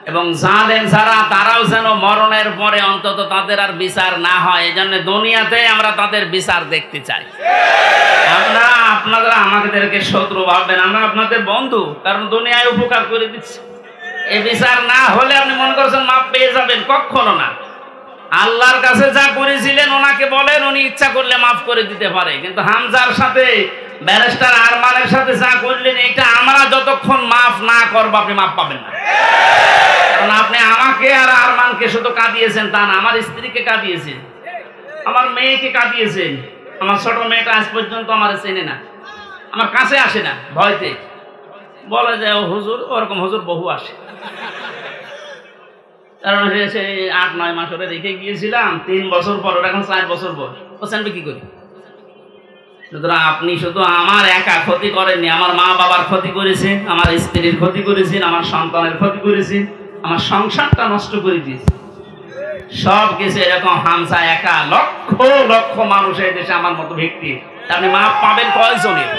এবং জালেম যারা তারাও যেন মরণের পরে অন্তত তাদের আর বিচার না হয়, এই জন্য দুনিয়াতে আমরা তাদের বিচার দেখতে চাই। আপনারা আমাদেরকে শত্রু ভাববেন, আমরা আপনাদের বন্ধু, কারণ দুনিয়ায় উপকার করে দিচ্ছি। এই বিচার না হলে আপনি মনে করছেন মাপ পেয়ে যাবেন, কখনো না। আল্লাহর কাছে যা করেছিলেন ওনাকে বলেন, উনি ইচ্ছা করলে মাফ করে দিতে পারে। কিন্তু হামজার সাথে ব্যারিস্টার আরমানের সাথে যা করলেন, এটা আমরা যতক্ষণ মাফ না করবো আপনি মাফ পাবেন না। কারণ আপনি আমাকে আর আরমানকে শুধু কাঁদিয়েছেন তা না, আমার স্ত্রীকে কাঁদিয়েছেন, আমার মেয়েকে কাঁদিয়েছেন। আমার ছোট মেয়েটা আজ পর্যন্ত আমার চেনে না, আমার কাছে আসে না, ভয়তে বলে যে ও হুজুর, ওরকম হুজুর বহু আসে। কারণ সে 8-9 মাস ওরে রেখে গিয়েছিলাম, 3 বছর পর, ওর এখন 4 বছর বয়স, ও জানবে কি করি? সুতরাং আপনি শুধু আমার একা ক্ষতি করেননি, আমার মা বাবার ক্ষতি করেছেন, আমার স্ত্রীর ক্ষতি করেছেন, আমার সন্তানের ক্ষতি করেছেন, আমার সংসারটা নষ্ট করে দিয়েছেন। সব কিছু এরকম হামসা একা লক্ষ লক্ষ মানুষ এই দেশে আমার মতো ব্যক্তি, আপনি মাফ পাবেন কয়জনের?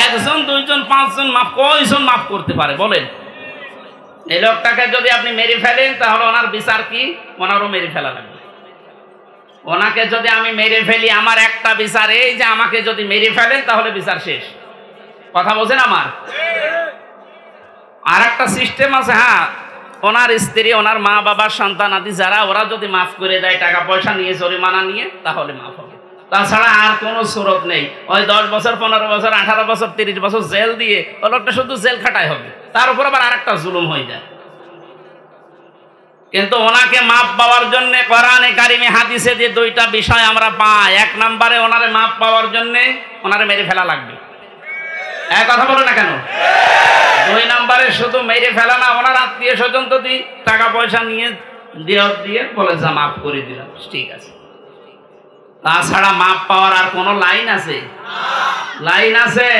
একজন, দুইজন, পাঁচজন মাফ, কয়জন মাফ করতে পারে বলেন? এই লোকটাকে যদি আপনি মেরে ফেলেন তাহলে ওনার বিচার কি? ওনারও মেরে ফেলা লাগবে। ওনাকে যদি আমি মেরে ফেলি, আমার একটা বিচার এই যে আমাকে যদি মেরে ফেলেন তাহলে বিচার শেষ। কথা বলছেন আমার? আর একটা সিস্টেম আছে, হ্যাঁ, ওনার স্ত্রী, ওনার মা বাবার সন্তান আদি যারা, ওরা যদি মাফ করে দেয় টাকা পয়সা নিয়ে, জরিমানা নিয়ে, তাহলে মাফ হবে। তাছাড়া আর কোনো সুরত নেই। ওই 10 বছর, 15 বছর, 18 বছর, 30 বছর জেল দিয়ে ওই লোকটা শুধু জেল খাটাই হবে, তার উপর আবার আরেকটা জুলুম হয়ে যায়। কিন্তু ওনাকে মাপ পাওয়ার জন্য কোরআনে কারিমে হাদিসে যে দুইটা বিষয় আমরা পাই, এক নম্বরে ওনারে মাপ পাওয়ার জন্য ওনারে মেরে ফেলা লাগবে। এক কথা বলো না কেন? দুই নম্বরে শুধু মেরে ফেলা না, ওনার আত্মীয় স্বজন যদি টাকা পয়সা নিয়ে দিয়ে বলে যা মাফ করে দিলাম, ঠিক আছে। তাছাড়া মাপ পাওয়ার আর কোনো লাইন আছে? লাইন আছে?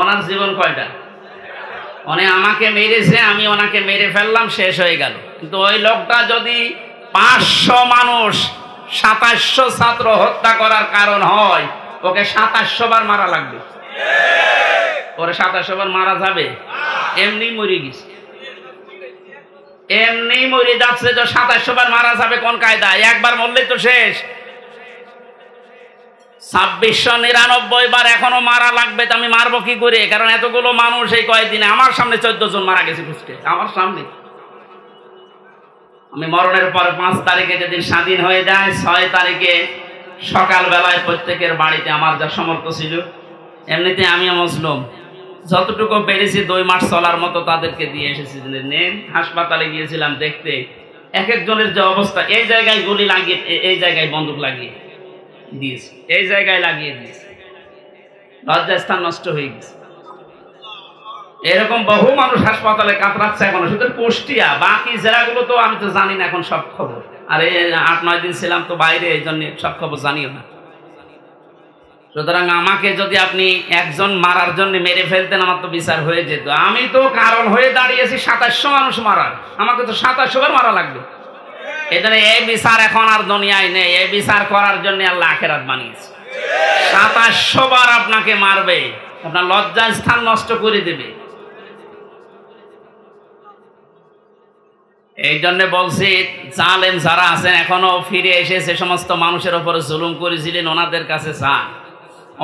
ওনার জীবন কয়টা? উনি আমাকে মেরেছে, আমি ওনাকে মেরে ফেললাম, শেষ হয়ে গেল। কিন্তু ওই লোকটা যদি 500 মানুষ, 2700 ছাত্র হত্যা করার কারণ হয়, ওকে 2700 বার মারা লাগবে। ওরে 2700 বার মারা যাবে? এমনি মরে গেছে, এমনি মরে যাচ্ছে। তো 2700 বার মারা যাবে কোন কায়দায়? একবার মরলেই তো শেষ। 2699 বার এখনো মারা লাগবে। তো আমি মারবো কি করে? কারণ এতগুলো মানুষ এই কয়েকদিনে আমার সামনে 14 জন মারা গেছে ঘুষতে, আমার সামনে। আমি মরণের পর 5 তারিখে যেদিন স্বাধীন হয়ে যায়, 6 তারিখে সকালবেলায় প্রত্যেকের বাড়িতে আমার যা সমর্থ ছিল, এমনিতে আমিও মুসলিম, যতটুকু পেরেছি 2 মাস চলার মতো তাদেরকে দিয়ে এসেছি। নেন, হাসপাতালে গিয়েছিলাম দেখতে, এক একজনের যে অবস্থা, এই জায়গায় গুলি লাগিয়ে, এই জায়গায় বন্দুক লাগিয়ে দিয়েছে, এই জায়গায় লাগিয়ে দিয়েছে, লজ্জাস্থান নষ্ট হয়ে গেছে। এরকম বহু মানুষ হাসপাতালে কাতরাচ্ছে এখনো, শুধু কুষ্টিয়া, বাকি জেলাগুলো তো আমি তো জানি না এখন সব খবর। আর এই 8-9 দিন ছিলাম তো বাইরে, এই জন্য সব খবর জানিও না। সুতরাং আমাকে যদি আপনি একজন মারার জন্য মেরে ফেলতেন, আমার তো বিচার হয়ে যেত। আমি তো কারণ হয়ে দাঁড়িয়েছি 2700 মানুষ মারার, আমাকে তো 2700 বার মারা লাগবে। এজন্য এই বিচার এখন আর দুনিয়ায় নেই। এই বিচার করার জন্য আল্লাহ আখিরাত বানিয়েছে। 2700 বার আপনাকে মারবে, আপনার লজ্জা স্থান নষ্ট করে দেবে। এই জন্য বলছি, জালেম যারা আছেন এখনো ফিরে এসে যে সমস্ত মানুষের উপরে জুলুম করেছিলেন, ওনাদের কাছে যান,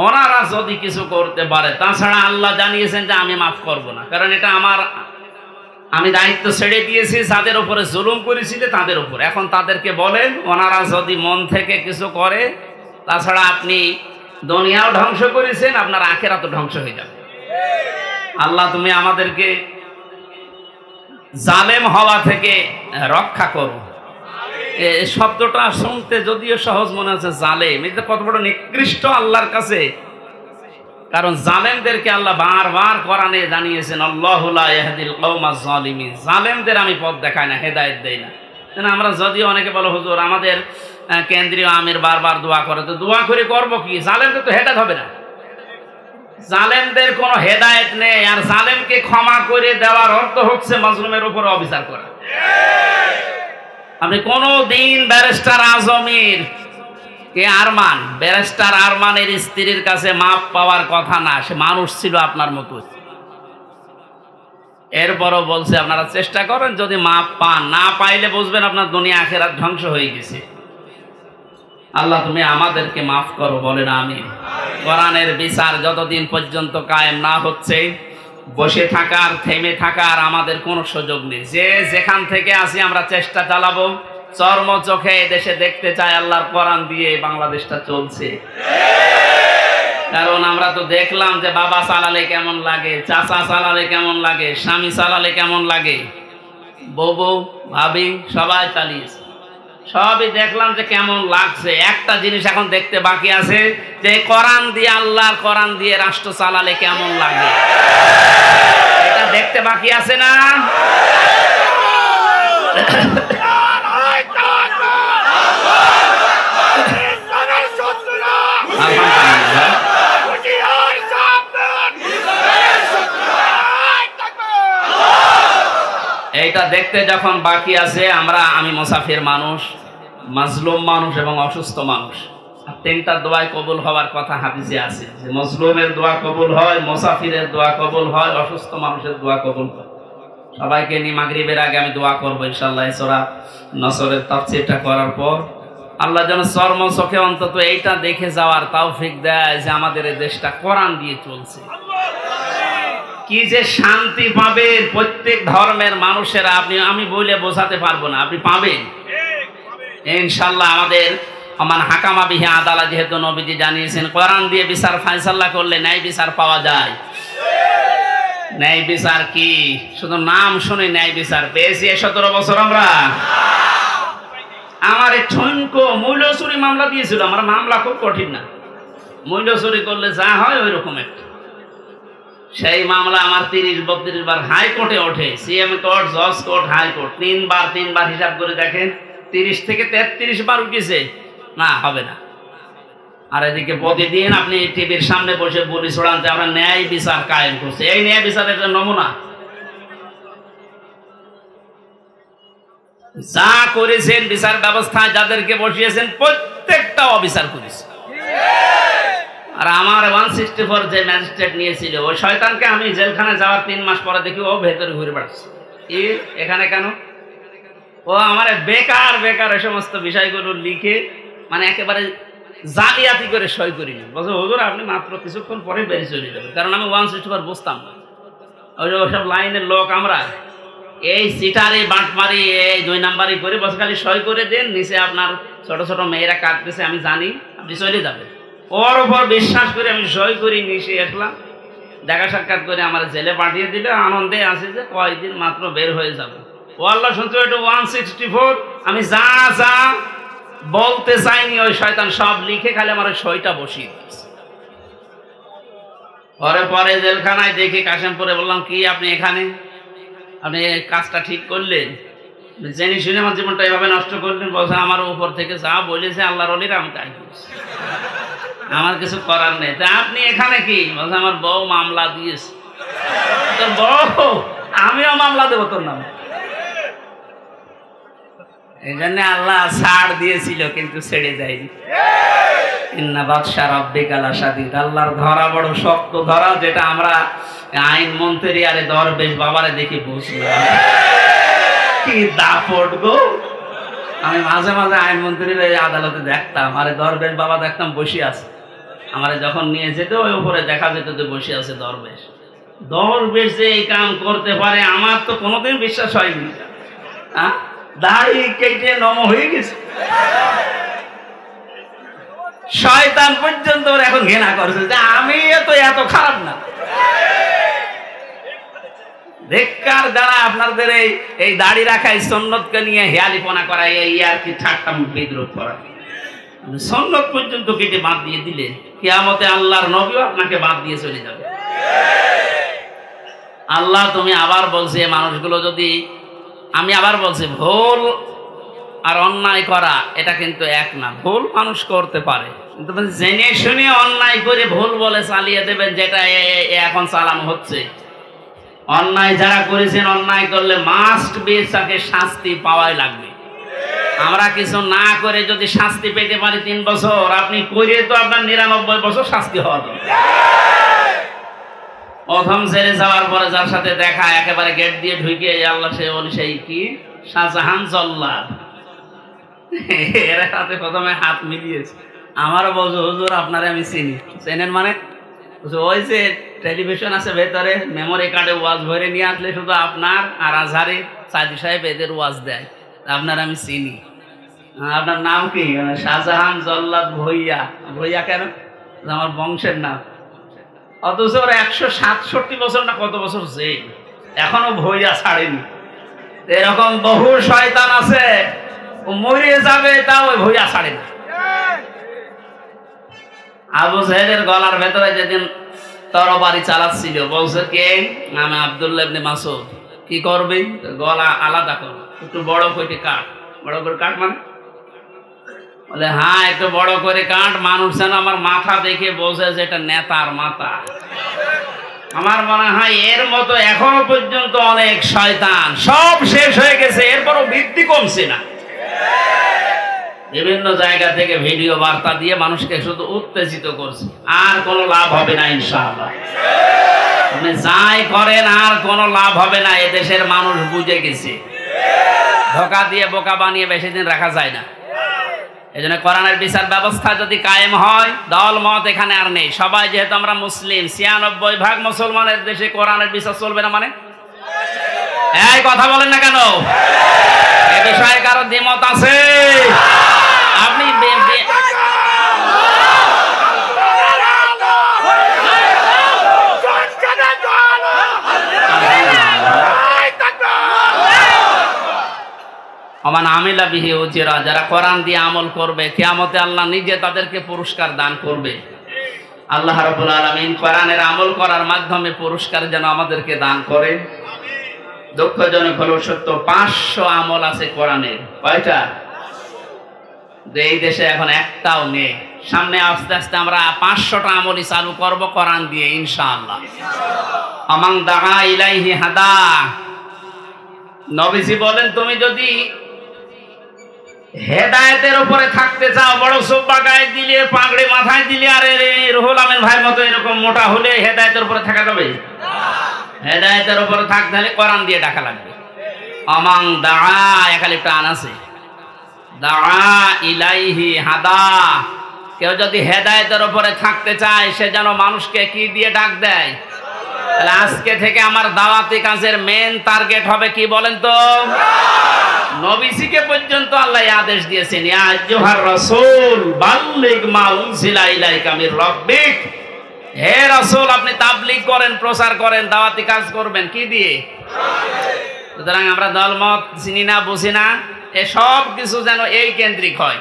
ওনারা যদি কিছু করতে পারে। তাছাড়া আল্লাহ জানিয়েছেন যে আমি মাফ করব না, কারণ এটা আমি দায়িত্ব ছেড়ে দিয়েছি যাদের উপরে জুলুম করেছিল তাদের উপর। এখন তাদেরকে বলেন, ওনারা যদি মন থেকে কিছু করে, তাছাড়া আপনি দুনিয়াও ধ্বংস করেছেন, আপনার আখিরাতও ধ্বংস হয়ে যাবে। আল্লাহ তুমি আমাদেরকে জালেম হওয়া থেকে রক্ষা করো। এই শব্দটা শুনতে যদিও সহজ মনে হচ্ছে, জালেম, এটা কত বড় নিকৃষ্ট আল্লাহর কাছে। কারণ জালেমদেরকে আল্লাহ বারবার কোরআনে জানিয়েছেন, আল্লাহু লা ইয়াহদিল কওমাজ জালিমিন, জালেমদের আমি পথ দেখাই না, হেদায়েত দেই না। আমরা যদিও অনেকে বলো হুজুর আমাদের কেন্দ্রীয় আমির বারবার দোয়া করে, তো দোয়া করে করবো কি? জালেমদের তো হেদায়েত হবে না, জালেমদের কোনো হেদায়েত নেই। আর জালেমকে ক্ষমা করে দেওয়ার অর্থ হচ্ছে মাজলুমের উপর অবিচার করা। আপনি কোনো দিন ব্যারিস্টার আজমির ব্যারিস্টার আরমানের স্ত্রীর কাছে মাপ পাওয়ার কথা না, সে মানুষ ছিল আপনার মতো। এরপরও বলছে আপনারা চেষ্টা করেন, যদি মাপ পান, না পাইলে বুঝবেন আপনার দুনিয়া আখিরাত ধ্বংস হয়ে গেছে। আল্লাহ তুমি আমাদেরকে মাফ করো, বলেন আমিন। কোরআনের বিচার যতদিন পর্যন্ত কায়েম না হচ্ছে, বসে থাকার, থেমে থাকার আমাদের কোনো সুযোগ নেই। যে যেখান থেকে আসি আমরা চেষ্টা চালাবো, চর্ম চোখে দেশে দেখতে চাই আল্লাহর কোরআন দিয়ে বাংলাদেশটা চলছে। কারণ আমরা তো দেখলাম যে বাবা চালালে কেমন লাগে, চাচা চালালে কেমন লাগে, স্বামী চালালে কেমন লাগে, বউ ভাবি সবাই চালিয়েছে, সবই দেখলাম যে কেমন লাগছে। একটা জিনিস এখন দেখতে বাকি আছে, যে কোরআন দিয়ে, আল্লাহর কোরআন দিয়ে রাষ্ট্র চালালে কেমন লাগে, এটা দেখতে বাকি আছে না? আলহামদুলিল্লাহ। এইটা দেখতে যখন বাকি আছে, আমি মুসাফির মানুষ, মাজলুম মানুষ এবং অসুস্থ মানুষ। তিনটা দোয়ায় কবুল হওয়ার কথা হাদিসে আছে, যে মজলুমের দোয়া কবুল হয়, মুসাফিরের দোয়া কবুল হয়, অসুস্থ মানুষের দোয়া কবুল হয়। সবাইকে নিয়ে মাগরিবের আগে আমি দোয়া করবো ইনশাআল্লাহ। সূরা নসরের তাফসীরটা করার পর আল্লাহ যেন চর্ম চোখে অন্তত এইটা দেখে যাওয়ার তৌফিক দেয় যে আমাদের এই দেশটা কোরআন দিয়ে চলছে। কি যে শান্তি পাবেন প্রত্যেক ধর্মের মানুষেরা, আমি বলে বোঝাতে পারবো না, আপনি পাবেন ইনশাআল্লাহ। আমাদের আমার হাকামা বিহি আদালা, যেহেতু নবীজি জানিয়েছেন কোরআন দিয়ে বিচার ফায়সালা করলে ন্যায় বিচার পাওয়া যায়। ন্যায় বিচার কি শুধু নাম শুনে ন্যায় বিচার পেয়েছি 17 বছর আমরা। আমার এই ঠনকো মূল্য চুরি মামলা দিয়েছিল, আমার মামলা খুব কঠিন না, মূল্য চুরি করলে যা হয় ওই রকম একটা। সেই মামলা আমার 30-32 বার হাইকোর্টে ওঠে, সিএম কোর্ট, জজ কোর্ট, হাইকোর্ট, তিনবার হিসাব করে দেখেন 30 থেকে 33 বার উঠেছে। না, হবে না। আর এদিকে প্রতিদিন আপনি টিভির সামনে বসে বলি ছড়ান যে আমরা ন্যায় বিচার কায়েম করছি। এই ন্যায় বিচারের একটা নমুনা যা করেছেন বিচার ব্যবস্থায়, যাদেরকে বসিয়েছেন প্রত্যেকটা অবিচার করেছে। আর আমার 164 যে ম্যাজিস্ট্রেট নিয়েছিল, ওই শয়তানকে আমি জেলখানে যাওয়ার 3 মাস পরে দেখি ও ভেতরে ঘুরে বেড়াচ্ছে। এখানে কেন? ও আমার বেকার এই সমস্ত বিষয়গুলো লিখে মানে একেবারে জালিয়াতি করে সই করিনি। বলছে হুজুর আপনি মাত্র কিছুক্ষণ পরে বেরিয়ে চলে যাবেন, কারণ আমি 164 বুঝতাম না। ওইসব লাইনের লোক আমরা, এই সিটারি বাঁটমারি এই 2 নাম্বারই করে বসে খালি সই করে দেন, নিচে আপনার ছোট ছোট মেয়েরা কাঁদতেছে আমি জানি, আপনি চলে যাবেন। ওর উপর বিশ্বাস করে আমি সই করি, নিচে আসলাম, দেখা সাক্ষাৎ করে আমার জেলে পাঠিয়ে দিলে, আনন্দে আছে যে কয়েকদিন মাত্র বের হয়ে যাবে। ও আল্লাহ শুনতে 164 আমি যা যা বলতে চাইনি ওই শয়তান সব লিখে খালি আমার সইটা বসিয়ে দিয়েছে। পরে জেলখানায় দেখি কাশেমপুরে, বললাম কি আপনি এখানে, আপনি কাজটা ঠিক করলেন, জেনে শুনে আমার জীবনটা এভাবে নষ্ট করলেন? বলছে আমার উপর থেকে যা বলেছে আল্লাহর ওলিরা আমি তাই করছি, আমার কিছু করার নেই। তা আপনি এখানে কি? বলছে আমার বউ মামলা দিয়েছে। তোর বউ? আমিও মামলা দেবো তোর নামে। এই জন্য আল্লাহ ছাড় দিয়েছিল কিন্তু ছেড়ে যায়নি। ইন্না বাদশা রাব্বিকা লাশাদীদ, আল্লাহর ধরা বড় শক্ত ধরা, যেটা আমরা আইন মন্ত্রী আরে দরবেশ বাবারে দেখি বুঝলাম কি দাপট গো। আমি মাঝে মাঝে আইন মন্ত্রীর আদালতে দেখতাম, আরে দরবেশ বাবা দেখতাম বসে আছে, আমারে যখন নিয়ে যেত ওই উপরে দেখা যেত যে বসে আছে দরবেশ। দরবেশ যে এই কাম করতে পারে আমার তো কোনোদিন বিশ্বাস হয়নি। দাড়ি কেটে নম হয়ে গেছে, শয়তান পর্যন্ত ওর এখন ঘৃণা করছে যে আমি এত খারাপ না। বেকার যারা আপনাদের এই দাড়ি রাখা এই সুন্নতকে নিয়ে হেয়ালিপনা করা, এই আর কি ঠাট্টা বিদ্রোহ করা, সুন্নত পর্যন্ত কেটে বাদ দিয়ে দিলেন, কিয়ামতে আল্লাহর নবীও আপনাকে বাদ দিয়ে চলে যাবে। আল্লাহ তুমি আবার বলছে মানুষগুলো যদি, আমি আবার বলছি ভুল আর অন্যায় করা এটা কিন্তু এক না। ভুল মানুষ করতে পারে, কিন্তু জেনে শুনে অন্যায় করে ভুল বলে চালিয়ে দেবেন, যেটা এখন চালানো হচ্ছে। অন্যায় যারা করেছেন, অন্যায় করলে মাস্ট বি তাকে শাস্তি পাওয়াই লাগবে। আমরা কিছু না করে যদি শাস্তি পেতে পারি 3 বছর, আপনি করে তো আপনার 99 বছর শাস্তি হওয়া দরকার। প্রথম ছেড়ে যাওয়ার পরে যার সাথে দেখা, একেবারে গেট দিয়ে ঢুকে আল্লাহ সে বলি সেই কি শাহজাহান জল্লাদ, এর সাথে প্রথমে হাত মিলিয়েছে। আমারও বলছো হুজুর আপনারে আমি চিনি। চেনেন মানে? ওই যে টেলিভিশন আছে ভেতরে, মেমোরি কার্ডে ওয়াজ ভরে নিয়ে আসলে শুধু আপনার আর আজহারি সাদি সাহেব এদের ওয়াজ দেয়, আপনার আমি চিনি। আপনার নাম কি? শাহজাহান জল্লাদ ভুইয়া। ভুইয়া কেন? আমার বংশের নাম। অথচ ওর 167 বছর না কত বছর যে এখনো ভুইয়া ছাড়েনি। এরকম বহু শয়তান আছে, ও মরে যাবে তাও ওই ভুইয়া ছাড়ে না। আবু জাহেলের গলার ভেতরে যেদিন তরবারি চালাচ্ছিল, বলছে কে? আমি আব্দুল্লাহ ইবনে মাসউদ। কি করবে? গলা আলাদা কর, একটু বড় করে কাট। বড় করে কাট মানে? বলে হ্যাঁ একটু বড় করে কাট, মানুষ যেন আমার মাথা দেখে বোঝে যে এটা নেতার মাথা। আমার মনে হয় এর মতো এখনো পর্যন্ত অনেক শয়তান, সব শেষ হয়ে গেছে, এরপরও বৃদ্ধি কমছে না। বিভিন্ন জায়গা থেকে ভিডিও বার্তা দিয়ে মানুষকে শুধু উত্তেজিত করছে, আর কোনো লাভ হবে না ইনশাআল্লাহ। আপনি যাই করেন আর কোনো লাভ হবে না, এদেশের মানুষ বুঝে গেছে। ধোঁকা দিয়ে বোকা বানিয়ে বেশি দিন রাখা যায় না। এই জন্য কোরআনের বিচার ব্যবস্থা যদি কায়েম হয়, দল মত এখানে আর নেই। সবাই যেহেতু আমরা মুসলিম, 96% মুসলমানের দেশে কোরআনের বিচার চলবে না মানে? এই কথা বলেন না কেন? এ বিষয়ে কারো দ্বিমত আছে? আপনি যারা কোরআন দিয়ে আমল করবে, কিয়ামতে আল্লাহ নিজে তাদেরকে পুরস্কার দান করবে। আল্লাহ রাব্বুল আলামিন কোরআনের আমল করার মাধ্যমে পুরস্কার যেন আমাদেরকে দান করে। দুঃখজনক হলো সত্য, 500 আমল আছে কোরআনের। কয়টা? এই দেশে এখন একটাও নেই। সামনে আস্তে আস্তে আমরা 500টা আমলই চালু করব কোরআন দিয়ে ইনশাআল্লাহ। আমান দাআ ইলাইহি হাদা। নবীজি বলেন, তুমি যদি হেদায়েতের উপরে থাকতে চাও, বড় সোব্বা গায়ে দিলে, পাগড়ি মাথায় দিলে, আর রুহুল আমিন ভাইয়ের মতো এরকম মোটা হলে হেদায়েতের উপরে থাকা যাবে? হেদায়েতের উপরে থাকতে হলে কোরআন দিয়ে ডাকা লাগবে। আমান দাআ, একালিফটা আন আছে, দাআ ইলাইহি হাদা। কেউ যদি হেদায়েতের উপরে থাকতে চায়, সে যেন মানুষকে কি দিয়ে ডাক দেয়? তাহলে আজকে থেকে আমার দাওয়াতি কাজের মেন টার্গেট হবে কি বলেন তো? নবীজিকে পর্যন্ত আল্লাহ আদেশ দিয়েছেন, ইয়া আইয়ুহার রাসূল বাল্লিগ মা উনজিলা ইলাইকা মির রাব্বিক। হে রাসূল, আপনি তাবলীগ করেন, প্রচার করেন, দাওয়াতি কাজ করবেন কি দিয়ে? সুতরাং আমরা দলমত চিনি না, বুঝি না, এ সব কিছু যেন এই কেন্দ্রিক হয়।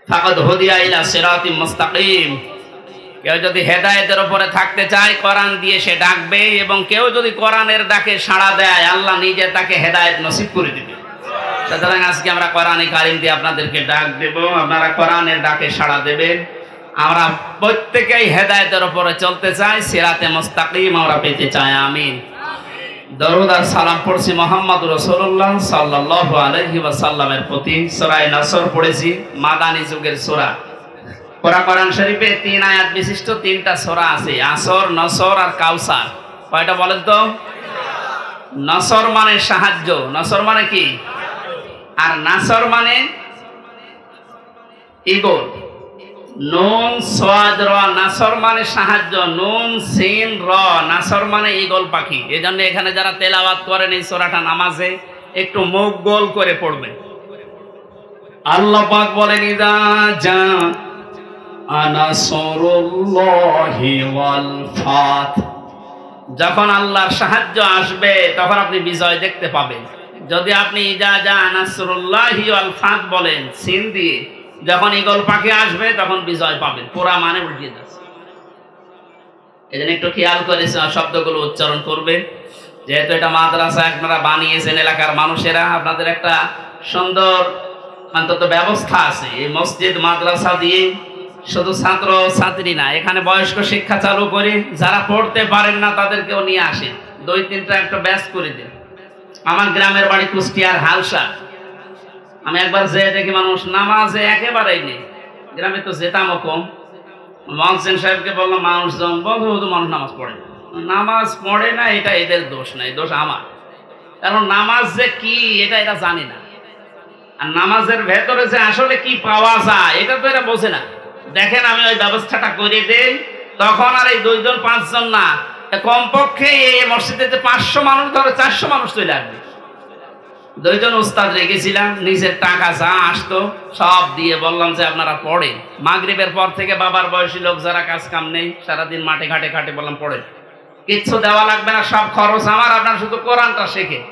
ফাকাদ হুদিয়া ইলা সিরাতিম মুস্তাকিম। কেউ যদি হেদায়েতের উপরে থাকতে চায়, কোরআন দিয়ে সে ডাকবে, এবং কেউ যদি কোরআনের ডাকে সাড়া দেয়, আল্লাহ নিজে তাকে হেদায়েত নসিব করে দিবে। সুতরাং আজকে আমরা কোরআনে কারিম দিয়ে আপনাদেরকে ডাক দেব, আপনারা কোরআনের ডাকে সাড়া দেবেন। আমরা প্রত্যেকেই হেদায়েতের উপরে চলতে চাই, সিরাতে মুস্তাকিম আমরা পেতে চাই। আমিন। দরুদ আর সালাম পড়ছি মুহাম্মদুর রাসূলুল্লাহ সাল্লাল্লাহু আলাইহি ওয়াসাল্লামের প্রতি। সূরা নাসর পড়েছি, মাদানী যুগের সূরা। কোরআন শরীফে 3 আয়াত বিশিষ্ট 3টা সূরা আছে, আসর, নসর আর কাউসার। কয়টা বলেন তো? নসর মানে সাহায্য, নসর মানে কি? আর নাসর মানে ঈগল। নুন সাদ র, নাসর মানে সাহায্য, নুন সিন র, নাসর মানে ঈগল পাখি। এজন্য এখানে যারা তেলাওয়াত করেন এই সূরাটা নামাজে একটু মুখ গোল করে পড়বেন। আল্লাহ পাক বলেন, ইযা জা আনাসরুল্লাহি ওয়াল ফাত। যখন আল্লাহর সাহায্য আসবে তখন আপনি বিজয় দেখতে পাবেন। যদি আপনি ইযা জা আনাসরুল্লাহি ওয়াল ফাত বলেন সিন দিয়ে, যখন ঈগল পাখি আসবে তখন বিজয় পাবেন। পুরা মানে উল্টিয়ে যাচ্ছে। এজন্য একটু খেয়াল করে শব্দগুলো উচ্চারণ করবেন। যেহেতু এটা মাদ্রাসা আপনারা বানিয়েছেন, এলাকার মানুষেরা, আপনাদের একটা সুন্দর অন্তত ব্যবস্থা আছে। এই মসজিদ মাদ্রাসা দিয়ে শুধু ছাত্র ছাত্রী না, এখানে বয়স্ক শিক্ষা চালু করে যারা পড়তে পারেন না তাদেরকেও নিয়ে আসেন, 2-3টা একটা ব্যাচ করে দেন। আমার গ্রামের বাড়ি কুষ্টিয়ার হালসা। আমি একবার যেয়ে দেখি মানুষ নামাজে একেবারেই নেই। গ্রামে তো যেতামও কম। মহসিন সাহেবকে বললাম, মানুষজন বহুত মানুষ নামাজ পড়ে না। নামাজ পড়ে না এটা এদের দোষ না, এই দোষ আমার। কারণ নামাজ যে কি এটা এরা জানে না, আর নামাজের ভেতরে যে আসলে কি পাওয়া যায় এটা তো এরা বোঝে না। দেখেন আমি ওই ব্যবস্থাটা করে দেই, তখন আর এই 2-5 জন না, কমপক্ষে এই মসজিদে 500 মানুষ, ধরো 400 মানুষ চলে আসবে। 2 জন উস্তাদ রেখেছিলাম, নিজের টাকা যা আসতো সব দিয়ে বললাম যে আপনারা পড়েন। মাগরিবের পর থেকে বাবার বয়সী লোক যারা কাজ কাম নেই, সারাদিন মাঠে ঘাটে খাটে, বললাম পড়েন, কিচ্ছু দেওয়া লাগবে না, সব খরচ আমার, আপনারা শুধু কোরআনটা শেখেন।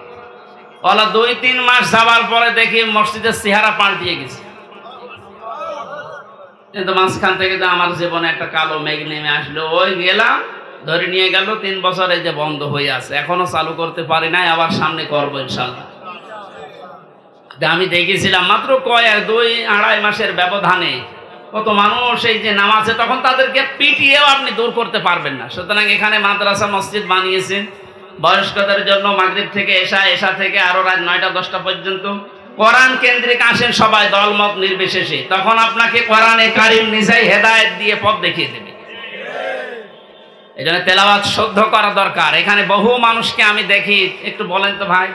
বলা 2-3 মাস যাবার পরে দেখি মসজিদের চেহারা পাল্টিয়ে গেছে। কিন্তু মাঝখান থেকে যে আমার জীবনে একটা কালো মেঘ নেমে আসলো, ওই গেলাম, ধরে নিয়ে গেল। 3 বছর এই যে বন্ধ হয়ে আছে, এখনো চালু করতে পারি নাই, আবার সামনে করবো ইনশাল্লাহ। আমি দেখেছিলাম মাত্র 2-2.5 মাসের ব্যবধানে কত মানুষ এই যে নামাজে, তখন তাদেরকে পিটিয়েও আপনি দূর করতে পারবেন না। সুতরাং এখানে মাদ্রাসা মসজিদ বানিয়েছেন বয়স্কদের জন্য, মাগরিব থেকে এশা, এশা থেকে আরো রাত 9টা 10টা পর্যন্ত কোরআন কেন্দ্রিক আসেন সবাই, দলমত নির্বিশেষে। তখন আপনাকে কোরআনে কারিম নিজেই হেদায়েত দিয়ে পথ দেখিয়ে দেবে। এই জন্য তেলাওয়াত শুদ্ধ করা দরকার। এখানে বহু মানুষকে আমি দেখি, একটু বলেন তো ভাই,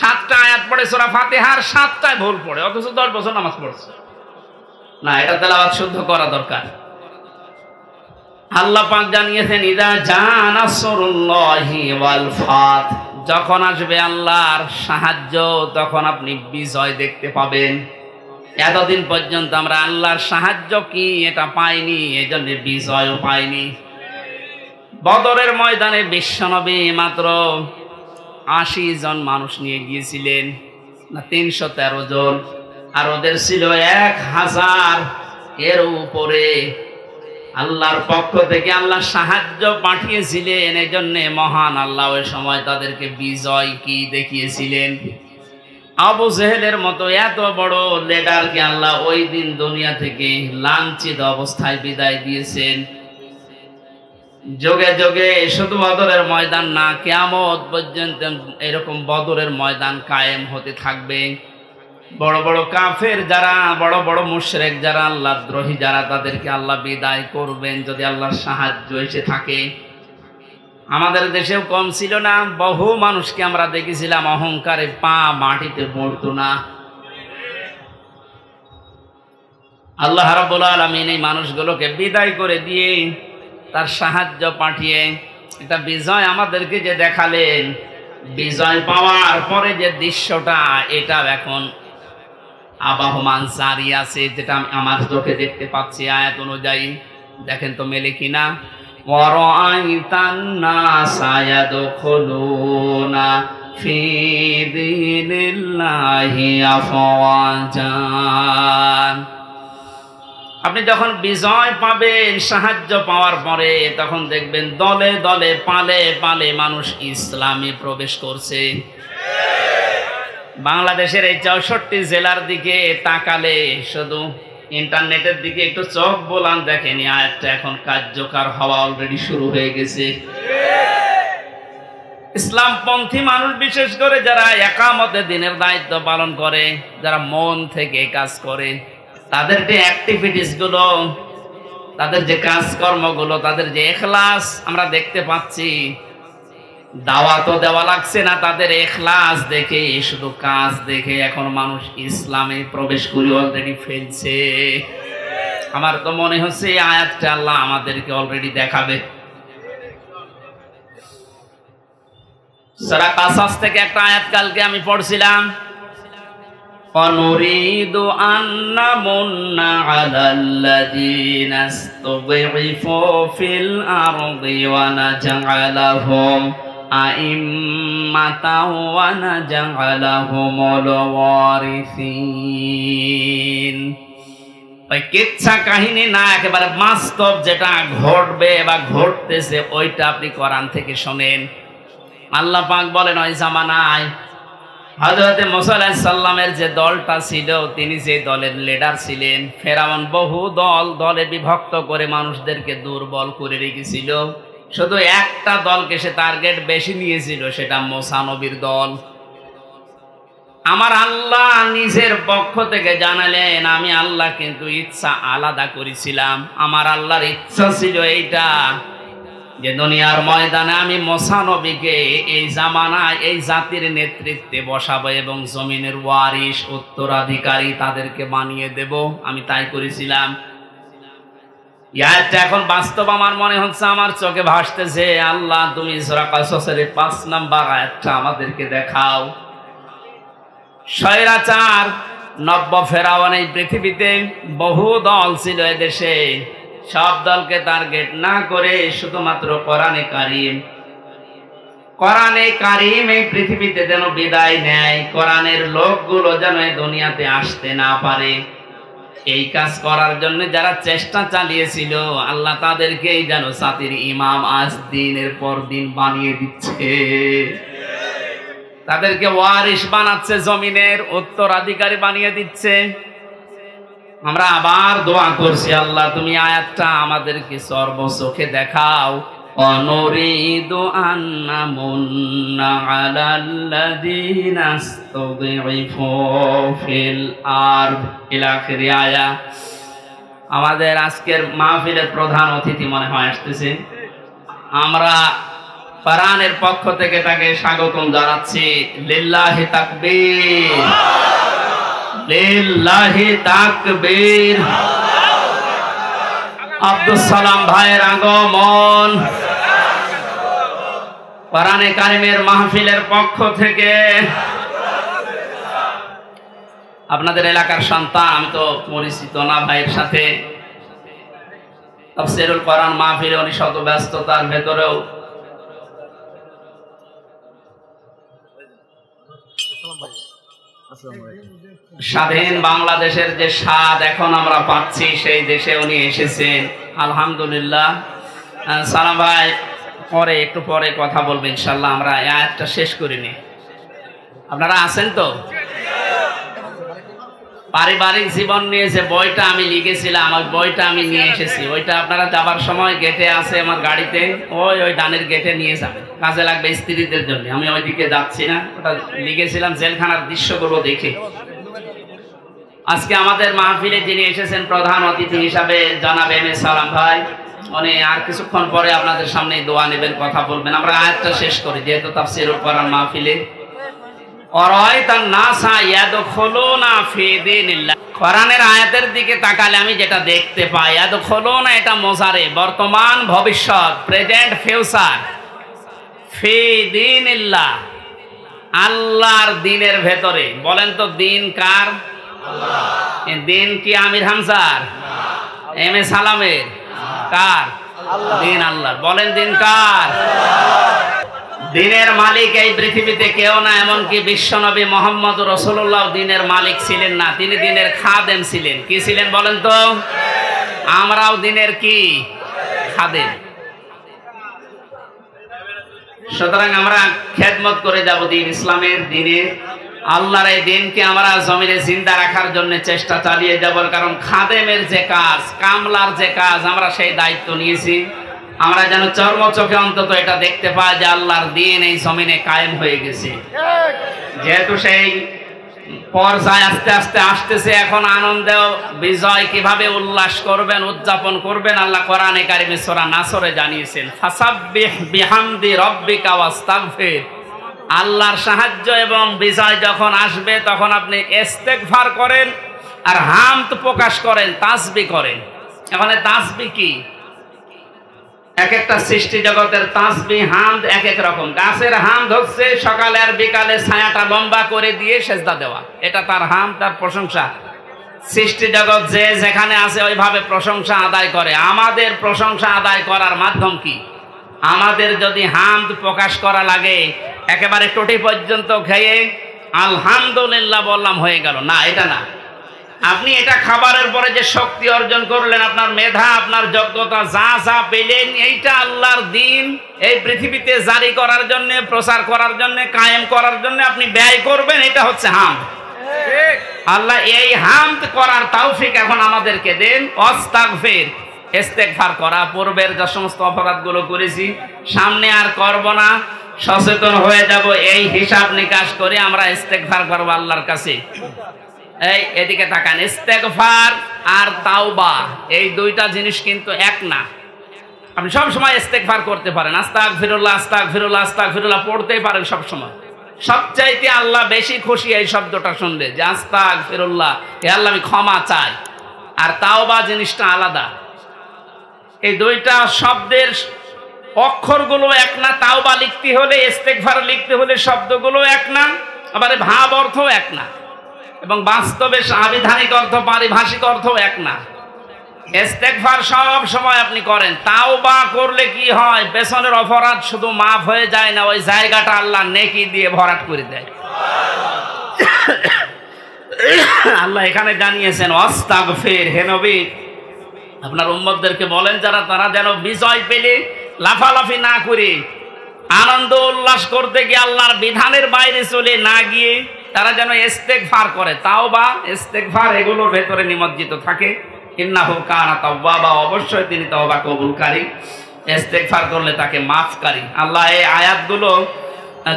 7টা আয়াত পড়ে সূরা ফাতিহার 7টায় ভুল পড়ে, অথচ 10 বছর নামাজ পড়ছে না। এটা তেলাওয়াত শুদ্ধ করা দরকার। আল্লাহ পাক জানিয়েছেন, ইদা জাআ নাসরুল্লাহি ওয়াল ফাত, যখন আসবে আল্লাহর সাহায্য তখন আপনি বিজয় দেখতে পাবেন। এতদিন পর্যন্ত আমরা আল্লাহর সাহায্য কি এটা পাইনি, এজন্য বিজয়ও পাইনি। বদরের ময়দানে বিশ্বনবী মাত্র 80 জন মানুষ নিয়ে গিয়েছিলেন, না 313 জন, আর ওদের ছিল 1000 এর উপরে। আল্লাহর পক্ষ থেকে আল্লাহ সাহায্য পাঠিয়েছিলেন, এই জন্য মহান আল্লাহ ওই সময় তাদেরকে বিজয় কি দেখিয়েছিলেন। আবু জেহেলের মতো এত বড় লিডারকে আল্লাহ ওই দিন দুনিয়া থেকে লাঞ্ছিত অবস্থায় বিদায় দিয়েছেন। যোগে যোগে শুধু বদরের ময়দান না, কিয়ামত পর্যন্ত এরকম বদরের ময়দান কায়েম হতে থাকবে। বড় বড় কাফের যারা, বড় বড় মুশরিক যারা, আল্লাহ দ্রোহী যারা, তাদেরকে আল্লাহ বিদায় করবেন যদি আল্লাহর সাহায্য এসে থাকে। আমাদের দেশেও কম ছিল না, বহু মানুষকে আমরা দেখেছিলাম অহংকারে পা মাটিতে পড়তো না। আল্লাহ রাব্বুল আলামিন এই মানুষগুলোকে বিদায় করে দিয়ে তার সাহায্য পাঠিয়ে এটা বিজয় আমাদেরকে যে দেখালেন, বিজয় পাওয়ার পরে যে দৃশ্যটা, এটা এখন আবাহমান জারি আছে, যেটা আমি আমার চোখে দেখতে পাচ্ছি আয়াত অনুযায়ী। দেখেন তো মেলে কিনা। ওয়ারাআইতান নাসা ইয়াদখুলুনা ফি দীনিল্লাহি আফওয়াজা। আপনি যখন বিজয় পাবেন, সাহায্য পাওয়ার পরে, তখন দেখবেন দলে দলে, পালে পালে মানুষ ইসলামে প্রবেশ করছে। বাংলাদেশের এই 64 জেলার দিকে তাকালে, শুধু ইন্টারনেটের দিকে একটু চোখ বোলান, দেখেনি আয়াতটা এখন কার্যকর হওয়া অলরেডি শুরু হয়ে গেছে। ইসলামপন্থী মানুষ, বিশেষ করে যারা একামতে দিনের দায়িত্ব পালন করে, যারা মন থেকে কাজ করে, তাদের যে অ্যাক্টিভিটিস গুলো, তাদের যে কাজকর্মগুলো, তাদের যে ইখলাস আমরা দেখতে পাচ্ছি। দাওয়াতও দেওয়া লাগছে না, তাদের ইখলাস দেখে, শুধু কাজ দেখে এখন মানুষ ইসলামে প্রবেশ করে অলরেডি ফেলছে। আমার তো মনে হচ্ছে এই আয়াতটা আল্লাহ আমাদেরকে অলরেডি দেখাবে। সূরা কাসাস থেকে একটা আয়াত কালকে আমি পড়ছিলাম, অনুরিদু আন্না মুন্না আলাল্লাযীনা ইসতুযইফু ফিল আরদি ওয়া নাজআলাহুম আইম্মাতাও ওয়া নাজআলাহুমুল ওয়ারিসিন। ওই কিচ্ছা কাহিনী না, একেবারে বাস্তব যেটা ঘটবে বা ঘটতেছে, ওইটা আপনি কোরআন থেকে শোনেন। আল্লাহ পাক বলেন, ওই জামানায় হযরত মুসা আলাইহিস সালামের যে দলটা ছিল, তিনি যে দলের লিডার ছিলেন, ফেরাউন বহু দলে বিভক্ত করে মানুষদেরকে দুর্বল করে রেখেছিল। শুধু একটা দলকে সে টার্গেট বেশি নিয়েছিল, সেটা মুসা নবীর দল। আমার আল্লাহ নিজের পক্ষ থেকে জানালেন, আমি আল্লাহ কিন্তু ইচ্ছা আলাদা করেছিলাম। আমার আল্লাহর ইচ্ছা ছিল এইটা, যে দুনিয়ার ময়দানে আমি মুসা নবীকে এই জামানায় এই জাতির নেতৃত্বে বসাবো এবং জমিনের ওয়ারিস, উত্তরাধিকারী তাদেরকে বানিয়ে দেব। আমি তাই করেছিলাম। এটা এখন বাস্তব আমার মনে হচ্ছে, আমার চোখে ভাসতেছে। আল্লাহ, তুমি সূরা কাসাসের 5 নাম্বার আয়াতটা আমাদেরকে দেখাও। স্বৈরাচার নব্য ফেরাউন এই পৃথিবীতে বহু দল ছিল এদেশে, সব দলকে টার্গেট না করে শুধুমাত্র কোরআনে কারিম এই পৃথিবীতে যেন বিদায় নেয়, কোরআনের লোকগুলো যেন এই দুনিয়াতে আসতে না পারে, এই কাজ করার জন্য যারা চেষ্টা চালিয়েছিল, আল্লাহ তাদেরকেই যেন জাতির ইমাম আজ দিনের পর দিন বানিয়ে দিচ্ছে। তাদেরকে ওয়ারিস বানাচ্ছে, জমিনের উত্তরাধিকারী বানিয়ে দিচ্ছে। আমরা আবার দোয়া করছি, আল্লাহ তুমি আয়াতটা আমাদেরকে সর্বচোখে দেখাও। অনুরিদু আন্না মুন্না আলাল্লাযীনা ইসতুযইফু ফিল আরদ ইলা আখিরি আয়া। আমাদের আজকের মাহফিলের প্রধান অতিথি মনে হয় আসতেছে। আমরা কোরআনের পক্ষ থেকে তাকে স্বাগতম জানাচ্ছি। লিল্লাহি তাকবীর, লিল্লাহি তাকবীর। আব্দুস সালাম ভাইয়ের আগমন কোরআনে কারিমের মাহফিলের পক্ষ থেকে। আপনাদের এলাকার সন্তান, আমি তো পরিচিত না ভাইয়ের সাথে। তাফসীরুল কোরআন মাহফিলে উনি শত ব্যস্ততার ভেতরেও স্বাধীন বাংলাদেশের যে স্বাদ এখন আমরা পাচ্ছি, সেই দেশে উনি এসেছেন, আলহামদুলিল্লাহ। সালাম ভাই পরে একটু পরে কথা বলবো ইনশাল্লাহ। আমরা আয়াতটা শেষ করিনি। আপনারা আছেন তো? পারিবারিক জীবন নিয়ে যে বইটা আমি লিখেছিলাম, ওই বইটা আমি নিয়ে এসেছি। ওইটা আপনারা যাবার সময় গেটে আছে আমার গাড়িতে, ওই ডানের গেটে নিয়ে যাবেন, কাজে লাগবে স্ত্রীদের জন্য। আমি ওইদিকে যাচ্ছি না, ওটা লিখেছিলাম জেলখানার দৃশ্যগুলো দেখে। আজকে আমাদের মাহফিলে যিনি এসেছেন প্রধান অতিথি হিসাবে জনাব এম এ সালাম ভাই, উনি আর কিছুক্ষণ পরে আপনাদের সামনে দোয়া নেবেন, কথা বলবেন। আমরা আয়াতটা শেষ করি, যেহেতু তাফসীরুল কোরআন মাহফিলে। কোরআনের আয়াতের দিকে তাকালে আমি যেটা দেখতে পাই, ইয়াদখুলুনা এটা মুজারে, বর্তমান ভবিষ্যৎ, প্রেজেন্ট ফিউচার। ফি দীনিল্লাহ, আল্লাহর দ্বীনের ভেতরে। বলেন তো দিন কার? আল্লাহ। দিন কি আমির হামজার, এম এ সালামের? কার? দিন আল্লাহর। বলেন দিন কার? দিনের মালিক এই পৃথিবীতে কেউ না, এমনকি বিশ্বনবী মুহাম্মদ রাসূলুল্লাহ দিনের মালিক ছিলেন না, তিনি দিনের খাদেম ছিলেন। কি ছিলেন বলেন তো? আমরাও দিনের কি? খাদেম। সুতরাং আমরা খেদমত করে যাব দিন ইসলামের, দিনের আল্লাহর এই দিনকে আমরা জমিনে জিন্দা রাখার জন্য চেষ্টা চালিয়ে যাব। কারণ খাদেমের যে কাজ, কামলার যে কাজ, আমরা সেই দায়িত্ব নিয়েছি। আমরা যেন চর্মচোখে অন্তত এটা দেখতে পাই যে আল্লাহর দিন এই জমিনে কায়েম হয়ে গেছে। যেহেতু সেই পর্যায়ে আস্তে আস্তে আসতেছে, এখন আনন্দ বিজয় কিভাবে উল্লাস করবেন, উদযাপন করবেন, আল্লাহ কোরআনে কারিমে সূরা নাসরে জানিয়েছেন, ফাসাব্বিহ বিহামদি রাব্বিকা ওয়াস্তাগফির। আল্লাহর সাহায্য এবং বিজয় যখন আসবে, তখন আপনি ইস্তেগফার করেন আর হামদ প্রকাশ করেন, তাসবিহ করেন। এখানে তাসবিহ কি? এক একটা সৃষ্টি জগতের তাসবিহ হামদ এক এক রকম। গাছের হামদ হচ্ছে সকালে আর বিকালে ছায়াটা লম্বা করে দিয়ে সেজদা দেওয়া, এটা তার হামদ, তার প্রশংসা। সৃষ্টি জগৎ যে যেখানে আছে ওইভাবে প্রশংসা আদায় করে। আমাদের প্রশংসা আদায় করার মাধ্যম কি? আমাদের যদি হামদ প্রকাশ করা লাগে, একেবারে টোটি পর্যন্ত খেয়ে আলহামদুলিল্লাহ বললাম হয়ে গেল না, এটা না। আপনি এটা খাবারের পরে যে শক্তি অর্জন করলেন, আপনার মেধা, আপনার যোগ্যতা, যা যা পেলেন, এইটা আল্লাহর দিন এই পৃথিবীতে জারি করার জন্য, প্রচার করার জন্য, কায়েম করার জন্য আপনি ব্যয় করবেন, এটা হচ্ছে হামদ। আল্লাহ এই হামদ করার তৌফিক এখন আমাদেরকে দেন। ওয়াস্তাগফির, ইস্তেগফার করা। পূর্বের যে সমস্ত অপরাধগুলো করেছি, সামনে আর করব না, সচেতন হয়ে যাব, এই হিসাব নিকাশ করে আমরা ইস্তেগফার করব আল্লাহর কাছে। এই এদিকে তাকান, ইস্তেগফার আর তাওবা এই দুইটা জিনিস কিন্তু এক না। আপনি সব সময় ইস্তেগফার করতে পারেন, আস্তাগফিরুল্লাহ আস্তাগফিরুল্লাহ আস্তাগফিরুল্লাহ পড়তেই পারেন সব সময়। সবচাইতে আল্লাহ বেশি খুশি এই শব্দটা শুনলে, যে আস্তাগফিরুল্লাহ, হে আল্লাহ আমি ক্ষমা চাই। আর তাওবা জিনিসটা আলাদা। এই দুইটা শব্দের অক্ষরগুলো এক না। তাওবা লিখতে হলে, ইস্তেগফার লিখতে হলে শব্দগুলো এক না, আবার ভাব অর্থ এক না, এবং বাস্তবে সাংবিধানিক অর্থ, পারিভাষিক অর্থ এক না। ইস্তেগফার সব সময় আপনি করেন, তাওবা করলে কি হয়? পেছনের অপরাধ শুধু মাফ হয়ে যায় না, ওই জায়গাটা আল্লাহ নেকি দিয়ে ভরাট করে দেয়। আল্লাহ এখানে জানিয়েছেন ওয়াস্তাগফির, হে নবী আপনার উম্মতদেরকে বলেন যারা, তারা যেন বিজয় পেলে লাফালাফি না করে, আনন্দ উল্লাস করতে গিয়ে আল্লাহর বিধানের বাইরে চলে না গিয়ে তারা যেন ইস্তেগফার করে, তাওবা ইস্তেগফার এগুলোর ভেতরে নিমজ্জিত থাকে। ইন্নাহু কানা তাওয়াবা, অবশ্যই তিনি তওবা কবুলকারী, ইস্তেগফার করলে তাকে মাফকারী। আল্লাহ এই আয়াতগুলো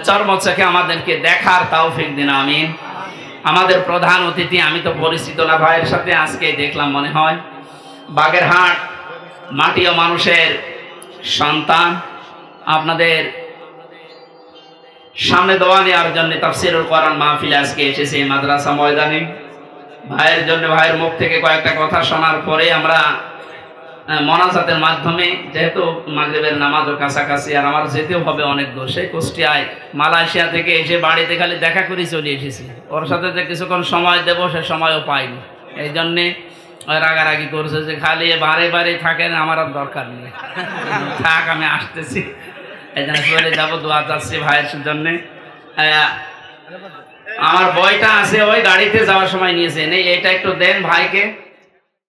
চর্মচোখে আমাদেরকে দেখার তৌফিক দিন, আমিন। আমাদের প্রধান অতিথি, আমি তো পরিচিত না ভাইয়ের সাথে, আজকে দেখলাম মনে হয় বাগেরহাট মাটি ও মানুষের সন্তান, আপনাদের সামনে দোয়া নেওয়ার জন্য তাফসীরুল কোরআন মাহফিলে আজকে এসেছে এই মাদ্রাসা ময়দানে। ভাইয়ের জন্য, ভাইয়ের মুখ থেকে কয়েকটা কথা শোনার পরে আমরা মোনাজাতের মাধ্যমে, যেহেতু মাগরিবের নামাজও কাছাকাছি আর আমার যেতেও হবে অনেক দূর, সেই কুষ্টিয়ায় মালয়েশিয়া থেকে এসে বাড়িতে খালি দেখা করে চলে এসেছি। ওর সাথে যে কিছুক্ষণ সময় দেবো সে সময়ও পাইনি, এই জন্যে রাগারাগি করছে যে খালি বারে বারে থাকেন, আমার আর দরকার নেই, থাক আমি আসতেছি। এই জন্য চলে যাবো, দোয়া চাচ্ছি ভাইয়ের জন্যে। আমার বইটা আছে, ওই গাড়িতে যাওয়ার সময় নিয়েছেন, এটা একটু দেন ভাইকে।